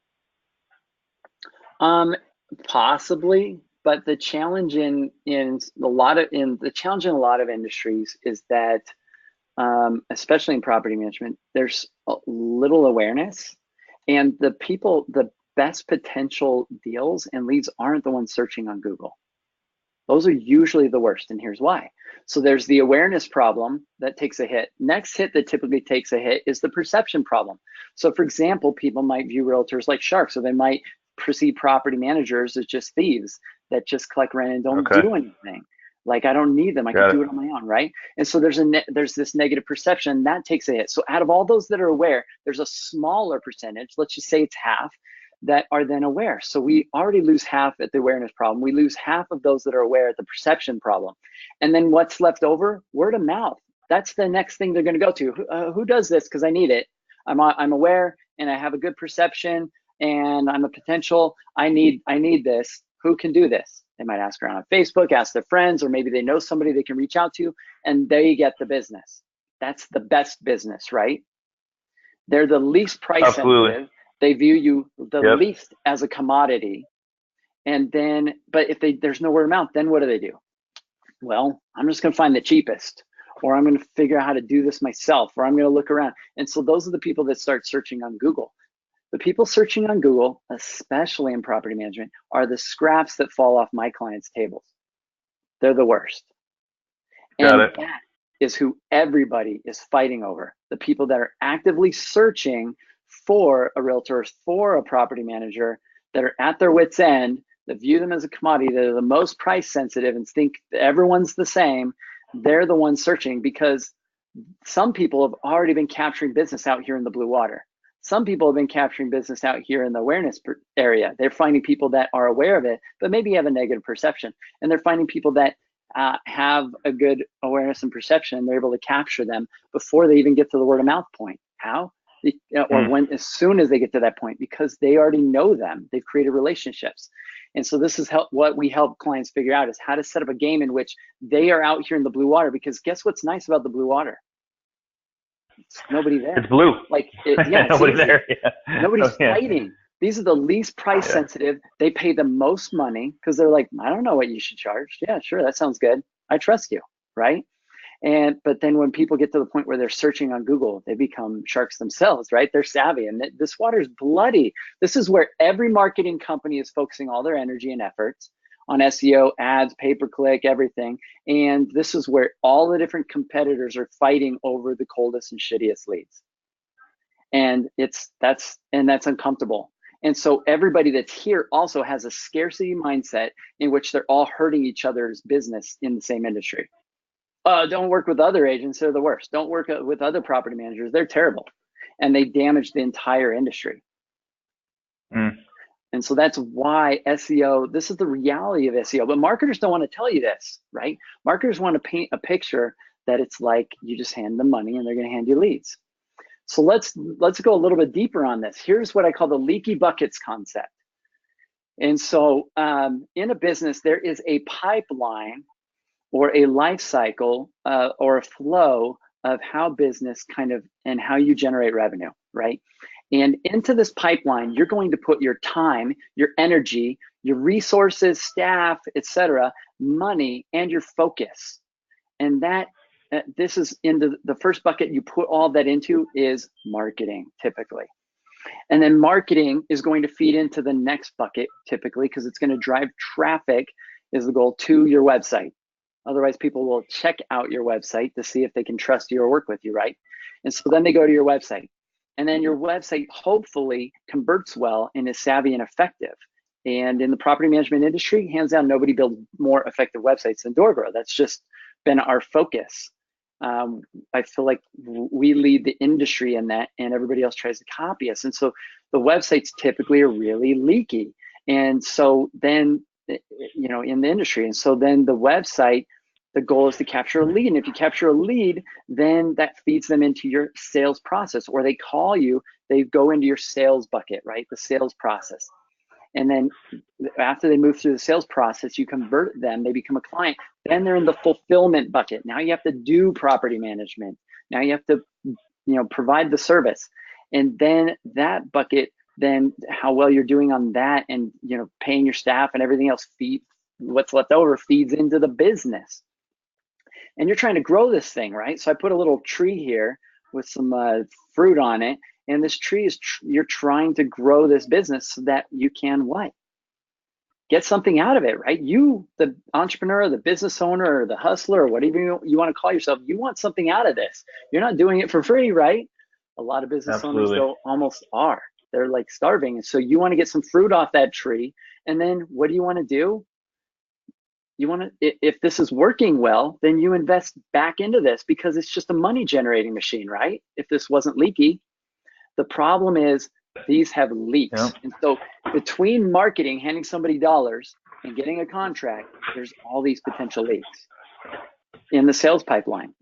Possibly, but the challenge in a lot of industries is that, especially in property management, there's little awareness. And the best potential deals and leads aren't the ones searching on Google. Those are usually the worst, and here's why. So there's the awareness problem that takes a hit. Next hit that typically takes a hit is the perception problem. So for example, people might view realtors like sharks, so they might perceive property managers as just thieves that just collect rent and don't do anything. Like, I don't need them. I can do it on my own, right? And so there's this negative perception that takes a hit. So out of all those that are aware, there's a smaller percentage, let's just say it's half, that are then aware. So we already lose half at the awareness problem. We lose half of those that are aware at the perception problem. And then what's left over? Word of mouth. That's the next thing they're going to go to. Who does this? Because I need it. I'm aware and I have a good perception and I'm a potential. I need this. Who can do this? They might ask around on Facebook, ask their friends, or maybe they know somebody they can reach out to, and they get the business. That's the best business, right? They're the least price sensitive. They view you the least as a commodity. And then, but if there's no word of mouth, then what do? Well, I'm just going to find the cheapest, or I'm going to figure out how to do this myself, or I'm going to look around. And so those are the people that start searching on Google. The people searching on Google, especially in property management, are the scraps that fall off my clients' tables. They're the worst. And that is who everybody is fighting over. The people that are actively searching for a realtor, for a property manager, that are at their wits' end, that view them as a commodity, that are the most price sensitive and think everyone's the same. They're the ones searching, because some people have already been capturing business out here in the blue water. Some people have been capturing business out here in the awareness area. They're finding people that are aware of it, but maybe have a negative perception. And they're finding people that have a good awareness and perception, and they're able to capture them before they even get to the word of mouth point. How? As soon as they get to that point, because they already know them. They've created relationships. And so this is what we help clients figure out, is how to set up a game in which they are out here in the blue water. Because guess what's nice about the blue water? It's nobody there. It's blue. Like, yeah, it's Nobody easy. there. Yeah. Nobody's Yeah. fighting. These are the least price sensitive. They pay the most money because they're like, I don't know what you should charge. Yeah, sure, that sounds good. I trust you, right? But then when people get to the point where they're searching on Google, they become sharks themselves, right? They're savvy, and this water's bloody. This is where every marketing company is focusing all their energy and efforts on SEO, ads, pay-per-click, everything. And this is where all the different competitors are fighting over the coldest and shittiest leads. And that's uncomfortable. And so everybody that's here also has a scarcity mindset in which they're all hurting each other's business in the same industry. Don't work with other agents, they're the worst. Don't work with other property managers, they're terrible. And they damage the entire industry. And so that's why SEO, this is the reality of SEO, but marketers don't want to tell you this, right? Marketers want to paint a picture that it's like you just hand them money and they're going to hand you leads. So let's go a little bit deeper on this. Here's what I call the leaky buckets concept. And so in a business, there is a pipeline or a life cycle or a flow of how business kind of and how you generate revenue, right? And into this pipeline, you're going to put your time, your energy, your resources, staff, etc., money, and your focus. And that this is into the first bucket you put all that into is marketing, typically. And then marketing is going to feed into the next bucket, typically, because it's going to drive traffic is the goal to your website. Otherwise, people will check out your website to see if they can trust you or work with you, right? And so then they go to your website. And then your website hopefully converts well and is savvy and effective. And in the property management industry, hands down, nobody builds more effective websites than DoorGrow. That's just been our focus. I feel like we lead the industry in that, and everybody else tries to copy us. And so the websites typically are really leaky. And so then, you know, in the industry, and so then the website, the goal is to capture a lead. And if you capture a lead, then that feeds them into your sales process, or they call you, they go into your sales bucket, right? The sales process. And then after they move through the sales process, you convert them, they become a client. Then they're in the fulfillment bucket. Now you have to do property management. Now you have to, you know, provide the service. And then that bucket, then how well you're doing on that and, you know, paying your staff and everything else, what's left over feeds into the business. And you're trying to grow this thing, right? So I put a little tree here with some fruit on it. And this tree is, you're trying to grow this business so that you can what? Get something out of it, right? You, the entrepreneur, the business owner, or the hustler, or whatever you want to call yourself, you want something out of this. You're not doing it for free, right? A lot of business owners though almost are. They're like starving. And so you want to get some fruit off that tree. And then what do you want to do? You want to, if this is working well, then you invest back into this because it's just a money generating machine, right? If this wasn't leaky. The problem is these have leaks. Yep. And so between marketing, handing somebody dollars, and getting a contract, there's all these potential leaks in the sales pipeline.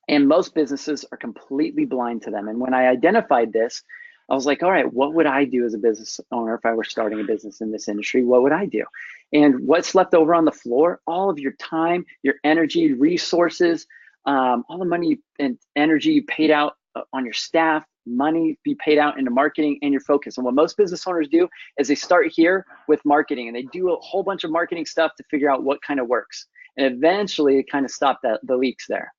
And most businesses are completely blind to them. And when I identified this, I was like, all right, what would I do as a business owner if I were starting a business in this industry? What would I do? And what's left over on the floor? All of your time, your energy, resources, all the money and energy you paid out on your staff, money be paid out into marketing and your focus. And what most business owners do is they start here with marketing and they do a whole bunch of marketing stuff to figure out what kind of works. And eventually it kind of stopped the leaks there.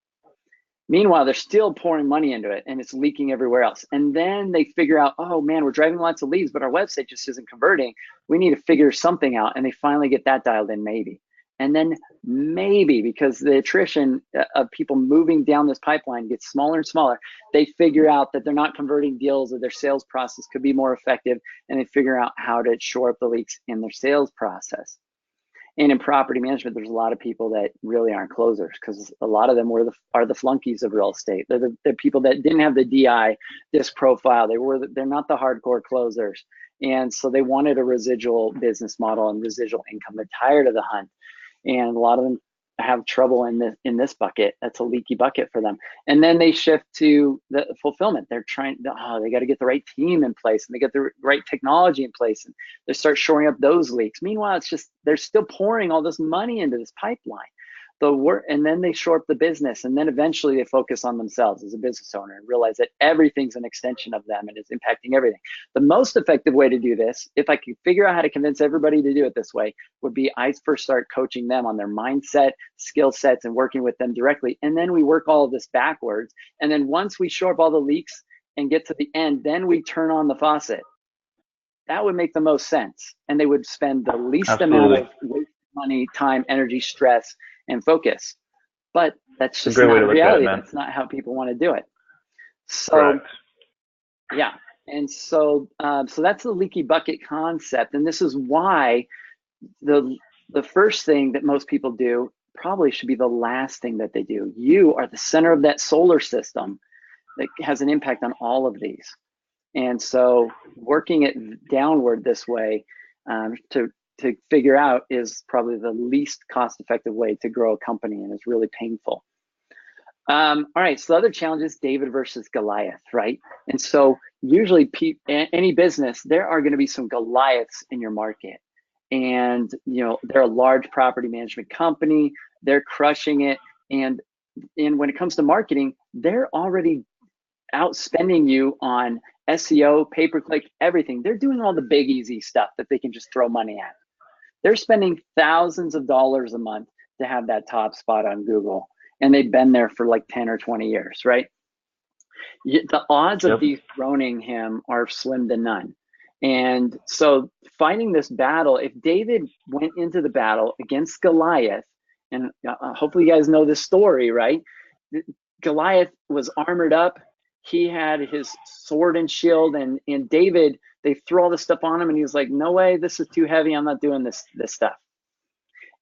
Meanwhile, they're still pouring money into it and it's leaking everywhere else. And then they figure out, oh man, we're driving lots of leads, but our website just isn't converting. We need to figure something out. And they finally get that dialed in, maybe. And then maybe because the attrition of people moving down this pipeline gets smaller and smaller, they figure out that they're not converting deals or their sales process could be more effective. And they figure out how to shore up the leaks in their sales process. And in property management, there's a lot of people that really aren't closers because a lot of them are the flunkies of real estate. They're the people that didn't have the DI, disc profile. They're not the hardcore closers. And so they wanted a residual business model and residual income. They're tired of the hunt. And a lot of them have trouble in this bucket. That's a leaky bucket for them. And then they shift to the fulfillment. They're trying, they got to get the right team in place and they get the right technology in place and they start shoring up those leaks. Meanwhile, it's just, they're still pouring all this money into this pipeline. the work, and then they shore up the business, and then eventually they focus on themselves as a business owner and realize that everything's an extension of them and is impacting everything. The most effective way to do this, if I could figure out how to convince everybody to do it this way, would be I first start coaching them on their mindset, skill sets, and working with them directly. And then we work all of this backwards. And then once we shore up all the leaks and get to the end, then we turn on the faucet. That would make the most sense. And they would spend the least amount of money, time, energy, stress, and focus. But that's just not reality. That's not how people want to do it. So, yeah. And so, so that's the leaky bucket concept. And this is why the first thing that most people do probably should be the last thing that they do. You are the center of that solar system that has an impact on all of these. And so working it downward this way to figure out is probably the least cost-effective way to grow a company, and it's really painful. All right, so the other challenge is David versus Goliath, right? And so usually any business, there are going to be some Goliaths in your market. And they're a large property management company, they're crushing it. And when it comes to marketing, they're already outspending you on SEO, pay-per-click, everything. They're doing all the big, easy stuff that they can just throw money at. They're spending thousands of dollars a month to have that top spot on Google. And they've been there for like 10 or 20 years, right? The odds of dethroning him are slim to none. And so fighting this battle, if David went into the battle against Goliath, and hopefully you guys know this story, right? Goliath was armored up. He had his sword and shield, and David, they threw all this stuff on him, and he was like, no way, this is too heavy. I'm not doing this stuff.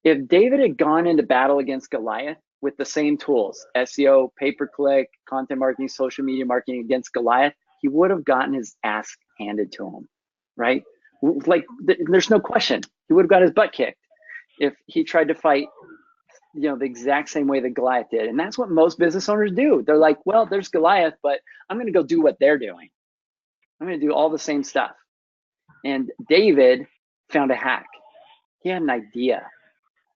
If David had gone into battle against Goliath with the same tools, SEO, pay-per-click, content marketing, social media marketing against Goliath, he would have gotten his ass handed to him, right? Like, there's no question. He would have got his butt kicked if he tried to fight the exact same way that Goliath did. And that's what most business owners do. They're like, well, there's Goliath, but I'm going to go do what they're doing. I'm going to do all the same stuff. And David found a hack. He had an idea.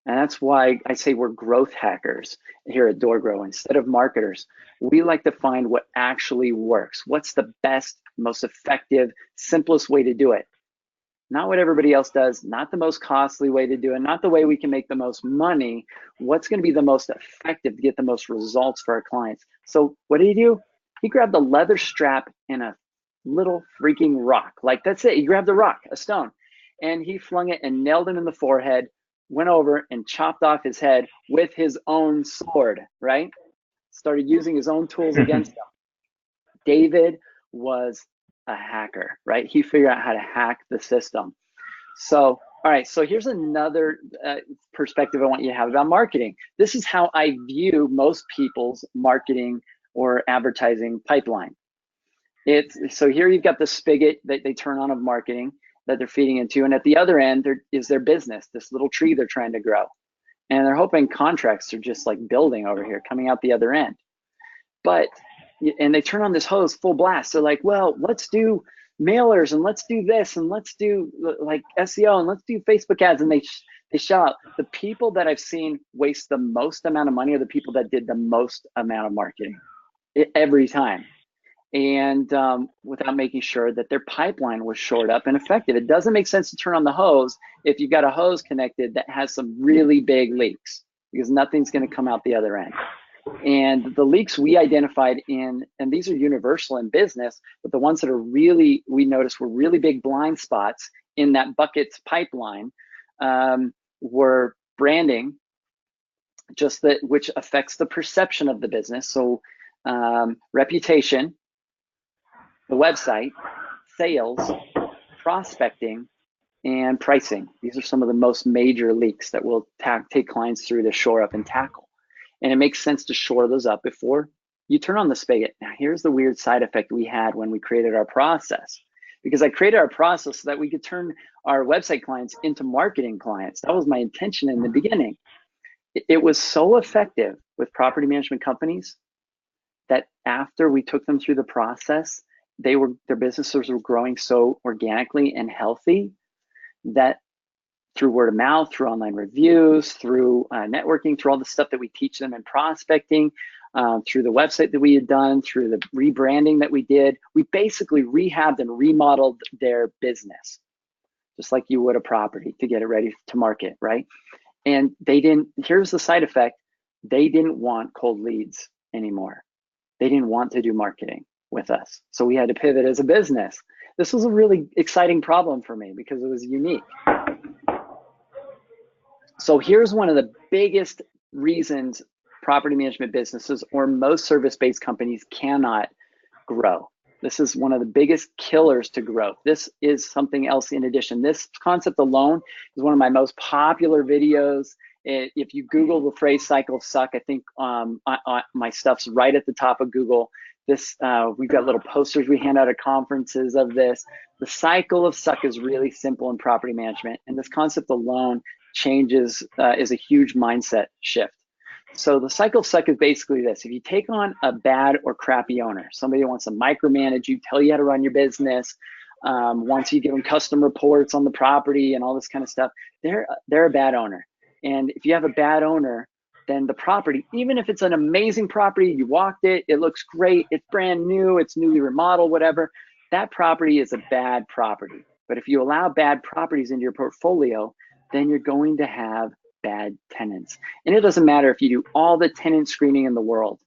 And that's why I say we're growth hackers here at DoorGrow. Instead of marketers, we like to find what actually works. What's the best, most effective, simplest way to do it? Not what everybody else does, not the most costly way to do it, not the way we can make the most money. What's going to be the most effective to get the most results for our clients? So what did he do? He grabbed a leather strap and a little freaking rock. Like, that's it. He grabbed a rock, a stone, and he flung it and nailed him in the forehead, went over and chopped off his head with his own sword, right? Started using his own tools against him. David was a hacker, right? He figured out how to hack the system. So, all right, so here's another perspective I want you to have about marketing. This is how I view most people's marketing or advertising pipeline. So here you've got the spigot that they turn on of marketing that they're feeding into, and at the other end there is their business, this little tree they're trying to grow, and they're hoping contracts are just like building over here coming out the other end. And they turn on this hose full blast. They're like, well, let's do mailers, and let's do this, and let's do like SEO, and let's do Facebook ads. And they shout out. The people that I've seen waste the most amount of money are the people that did the most amount of marketing every time. And without making sure that their pipeline was shored up and effective. It doesn't make sense to turn on the hose if you've got a hose connected that has some really big leaks, because nothing's going to come out the other end. And the leaks we identified and these are universal in business, but the ones that are really, we noticed were really big blind spots in that bucket's pipeline were branding, which affects the perception of the business. So reputation, the website, sales, prospecting, and pricing. These are some of the most major leaks that we'll take clients through to shore up and tackle. And it makes sense to shore those up before you turn on the spigot. Now, here's the weird side effect we had when we created our process. Because I created our process so that we could turn our website clients into marketing clients. That was my intention in the beginning. It was so effective with property management companies that after we took them through the process, their businesses were growing so organically and healthy that through word of mouth, through online reviews, through networking, through all the stuff that we teach them in prospecting, through the website that we had done, through the rebranding that we did. We basically rehabbed and remodeled their business, just like you would a property, to get it ready to market, right? And they didn't, here's the side effect, they didn't want cold leads anymore. They didn't want to do marketing with us. So we had to pivot as a business. This was a really exciting problem for me because it was unique. So here's one of the biggest reasons property management businesses or most service-based companies cannot grow. This is one of the biggest killers to growth. This is something else in addition. This concept alone is one of my most popular videos. If you Google the phrase cycle of suck, I think my stuff's right at the top of Google. This we've got little posters we hand out at conferences of this. The cycle of suck is really simple in property management, and this concept alone changes is a huge mindset shift. So the cycle of suck is basically this: if you take on a bad or crappy owner, somebody who wants to micromanage you, tell you how to run your business, wants you to give them custom reports on the property and all this kind of stuff, they're a bad owner. And if you have a bad owner, then the property, even if it's an amazing property, you walked it, it looks great, it's brand new, it's newly remodeled, whatever, that property is a bad property. But if you allow bad properties into your portfolio, then you're going to have bad tenants. And it doesn't matter if you do all the tenant screening in the world,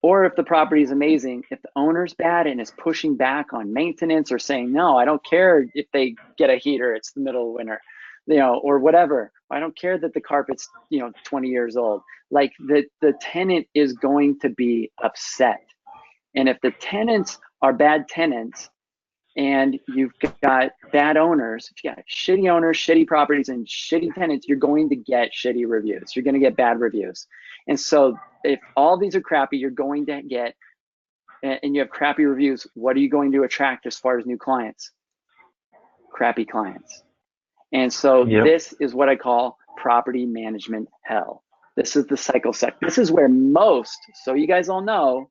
or if the property is amazing, if the owner's bad and is pushing back on maintenance or saying, no, I don't care if they get a heater, it's the middle of winter, or whatever. I don't care that the carpet's, 20 years old. Like the tenant is going to be upset. And if the tenants are bad tenants, and you've got bad owners, if you got shitty owners, shitty properties, and shitty tenants, you're going to get shitty reviews. You're going to get bad reviews. And so if all these are crappy, you're going to get, and you have crappy reviews, what are you going to attract as far as new clients? Crappy clients. And so This is what I call property management hell. This is the cycle suck. This is where most, so you guys all know,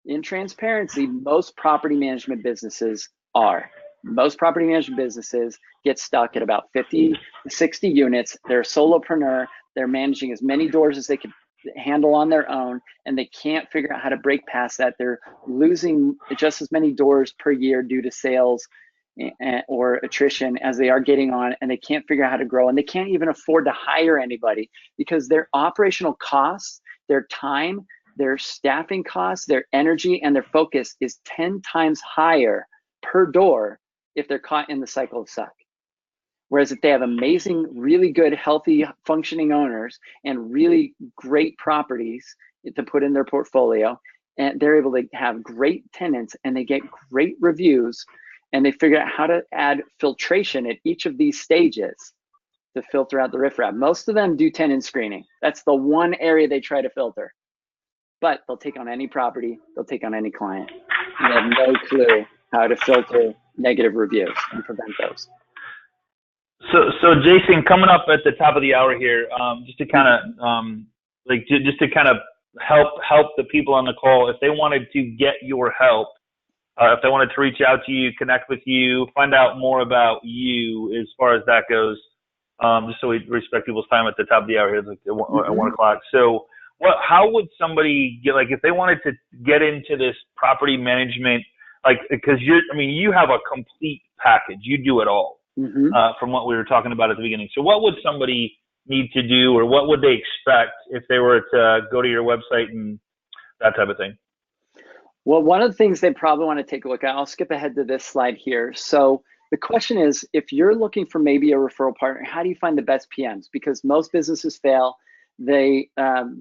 in transparency, most property management businesses are. Most property management businesses get stuck at about 50 to 60 units. They're a solopreneur. They're managing as many doors as they can handle on their own, and they can't figure out how to break past that. They're losing just as many doors per year due to sales or attrition as they are getting on, and they can't figure out how to grow, and they can't even afford to hire anybody because their operational costs, their time, their staffing costs, their energy, and their focus is 10 times higher per door if they're caught in the cycle of suck. Whereas if they have amazing, really good, healthy, functioning owners and really great properties to put in their portfolio, and they're able to have great tenants and they get great reviews, and they figure out how to add filtration at each of these stages to filter out the riffraff. Most of them do tenant screening. That's the one area they try to filter. But they'll take on any property, they'll take on any client. And they have no clue how to filter negative reviews and prevent those. So Jason, coming up at the top of the hour here, just to kind of help the people on the call, if they wanted to get your help, if they wanted to reach out to you, connect with you, find out more about you as far as that goes, just so we respect people's time at the top of the hour here, like at 1 o'clock. So how would somebody get, like, if they wanted to get into this property management, like, because you have a complete package, you do it all, from what we were talking about at the beginning. So what would somebody need to do, or what would they expect if they were to go to your website and that type of thing? Well, one of the things they probably want to take a look at, I'll skip ahead to this slide here. So the question is, if you're looking for maybe a referral partner, how do you find the best PMs? Because most businesses fail. They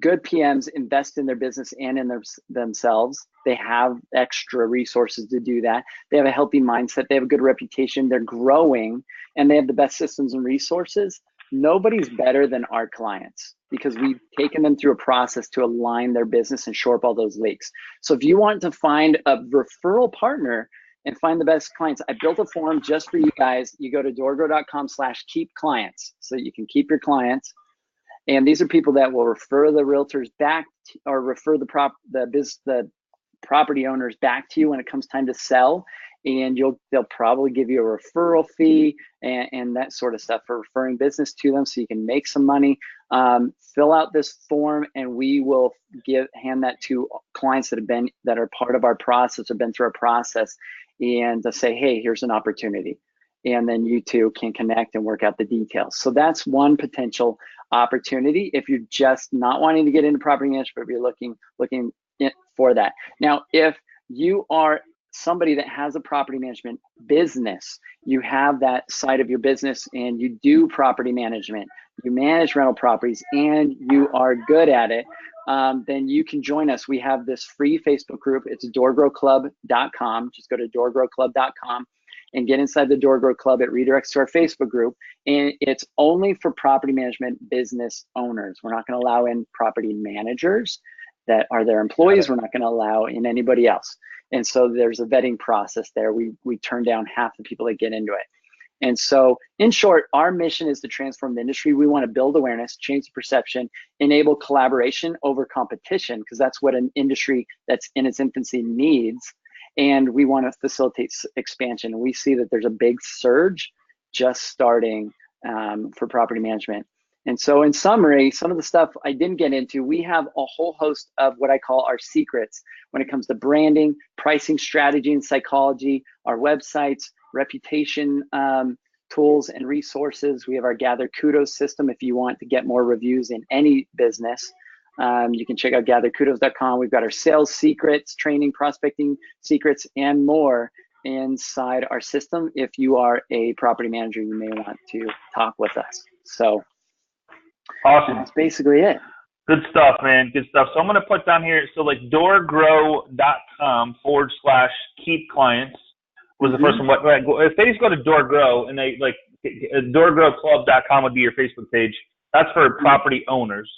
good PMs invest in their business and in themselves. They have extra resources to do that. They have a healthy mindset. They have a good reputation. They're growing, and they have the best systems and resources. Nobody's better than our clients because we've taken them through a process to align their business and shore up all those leaks. So if you want to find a referral partner and find the best clients, I built a form just for you guys. You go to doorgrow.com/keep-clients so you can keep your clients. And these are people that will refer the realtors back to, or refer the property owners back to you when it comes time to sell. and they'll probably give you a referral fee and that sort of stuff for referring business to them, so you can make some money. Fill out this form, and we will hand that to clients that are part of our process or been through our process, and to say, hey, here's an opportunity. And then you two can connect and work out the details. So that's one potential opportunity if you're just not wanting to get into property management, but you're looking for that. Now, if you are somebody that has a property management business, you have that side of your business and you do property management, you manage rental properties, and you are good at it, then you can join us. We have this free Facebook group. It's DoorGrowClub.com. Just go to DoorGrowClub.com and get inside the DoorGrow Club. It redirects to our Facebook group, and it's only for property management business owners. We're not going to allow in property managers that are their employees. We're not going to allow in anybody else. And so there's a vetting process there. We turn down half the people that get into it. And so, in short, our mission is to transform the industry. We want to build awareness, change the perception, enable collaboration over competition, because that's what an industry that's in its infancy needs. And we want to facilitate expansion. And we see that there's a big surge just starting for property management. And so, in summary, some of the stuff I didn't get into, we have a whole host of what I call our secrets when it comes to branding, pricing, strategy, and psychology, our websites, reputation tools and resources. We have our Gather Kudos system if you want to get more reviews in any business. You can check out gatherkudos.com. We've got our sales secrets, training, prospecting secrets, and more inside our system. If you are a property manager, you may want to talk with us. So awesome. That's basically it. Good stuff, man. Good stuff. So I'm going to put down here, so like doorgrow.com/keep clients was the first one. If they just go to DoorGrow and they like DoorGrowClub.com would be your Facebook page. That's for property owners.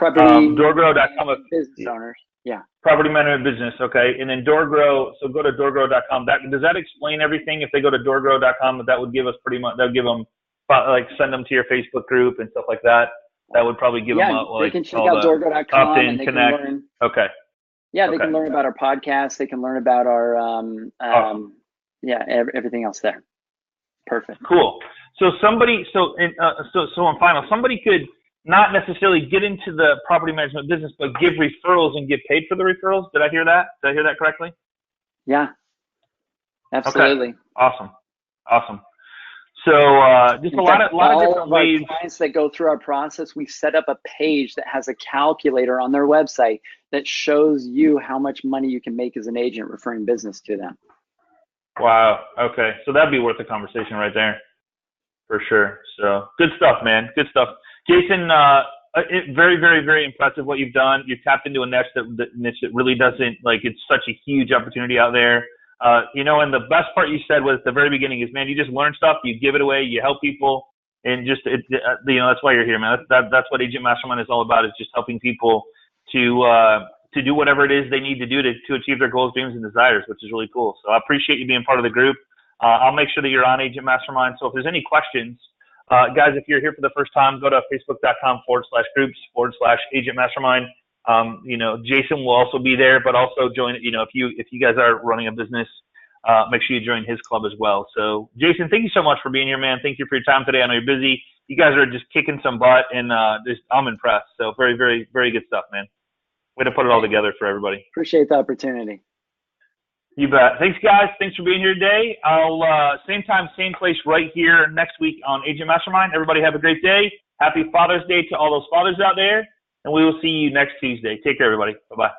DoorGrow.com business owners. Yeah. Property management business. Okay. And then DoorGrow. So go to DoorGrow.com. Does that explain everything? If they go to DoorGrow.com, that would give us pretty much. That would give them like send them to your Facebook group and stuff like that. That would probably give them they can check out DoorGrow.com and they connect. can learn. Okay. Yeah, they can learn about our podcast. They can learn about our awesome. Everything else there. Perfect. Cool. So somebody could not necessarily get into the property management business, but give referrals and get paid for the referrals. Did I hear that? Did I hear that correctly? Yeah. Absolutely. Okay. Awesome. So just a lot of different ways. Our clients that go through our process, we set up a page that has a calculator on their website that shows you how much money you can make as an agent referring business to them. Wow. Okay. So that'd be worth a conversation right there, for sure. So good stuff, man. Good stuff, Jason. Very, very, very impressive what you've done. You've tapped into a niche that really doesn't it's such a huge opportunity out there. And the best part you said was at the very beginning is, man, you just learn stuff, you give it away, you help people, and just that's why you're here, man. That's what Agent Mastermind is all about, is just helping people to do whatever it is they need to do to achieve their goals, dreams, and desires, which is really cool. So I appreciate you being part of the group. I'll make sure that you're on Agent Mastermind. So if there's any questions, guys, if you're here for the first time, go to facebook.com/groups/Agent Mastermind. Jason will also be there, but also join, if you guys are running a business, make sure you join his club as well. So Jason, thank you so much for being here, man. Thank you for your time today. I know you're busy. You guys are just kicking some butt, and I'm impressed. So very, very, very good stuff, man. Way to put it all together for everybody. Appreciate the opportunity. You bet. Thanks, guys. Thanks for being here today. I'll same time, same place right here next week on Agent Mastermind. Everybody have a great day. Happy Father's Day to all those fathers out there. And we will see you next Tuesday. Take care, everybody. Bye-bye.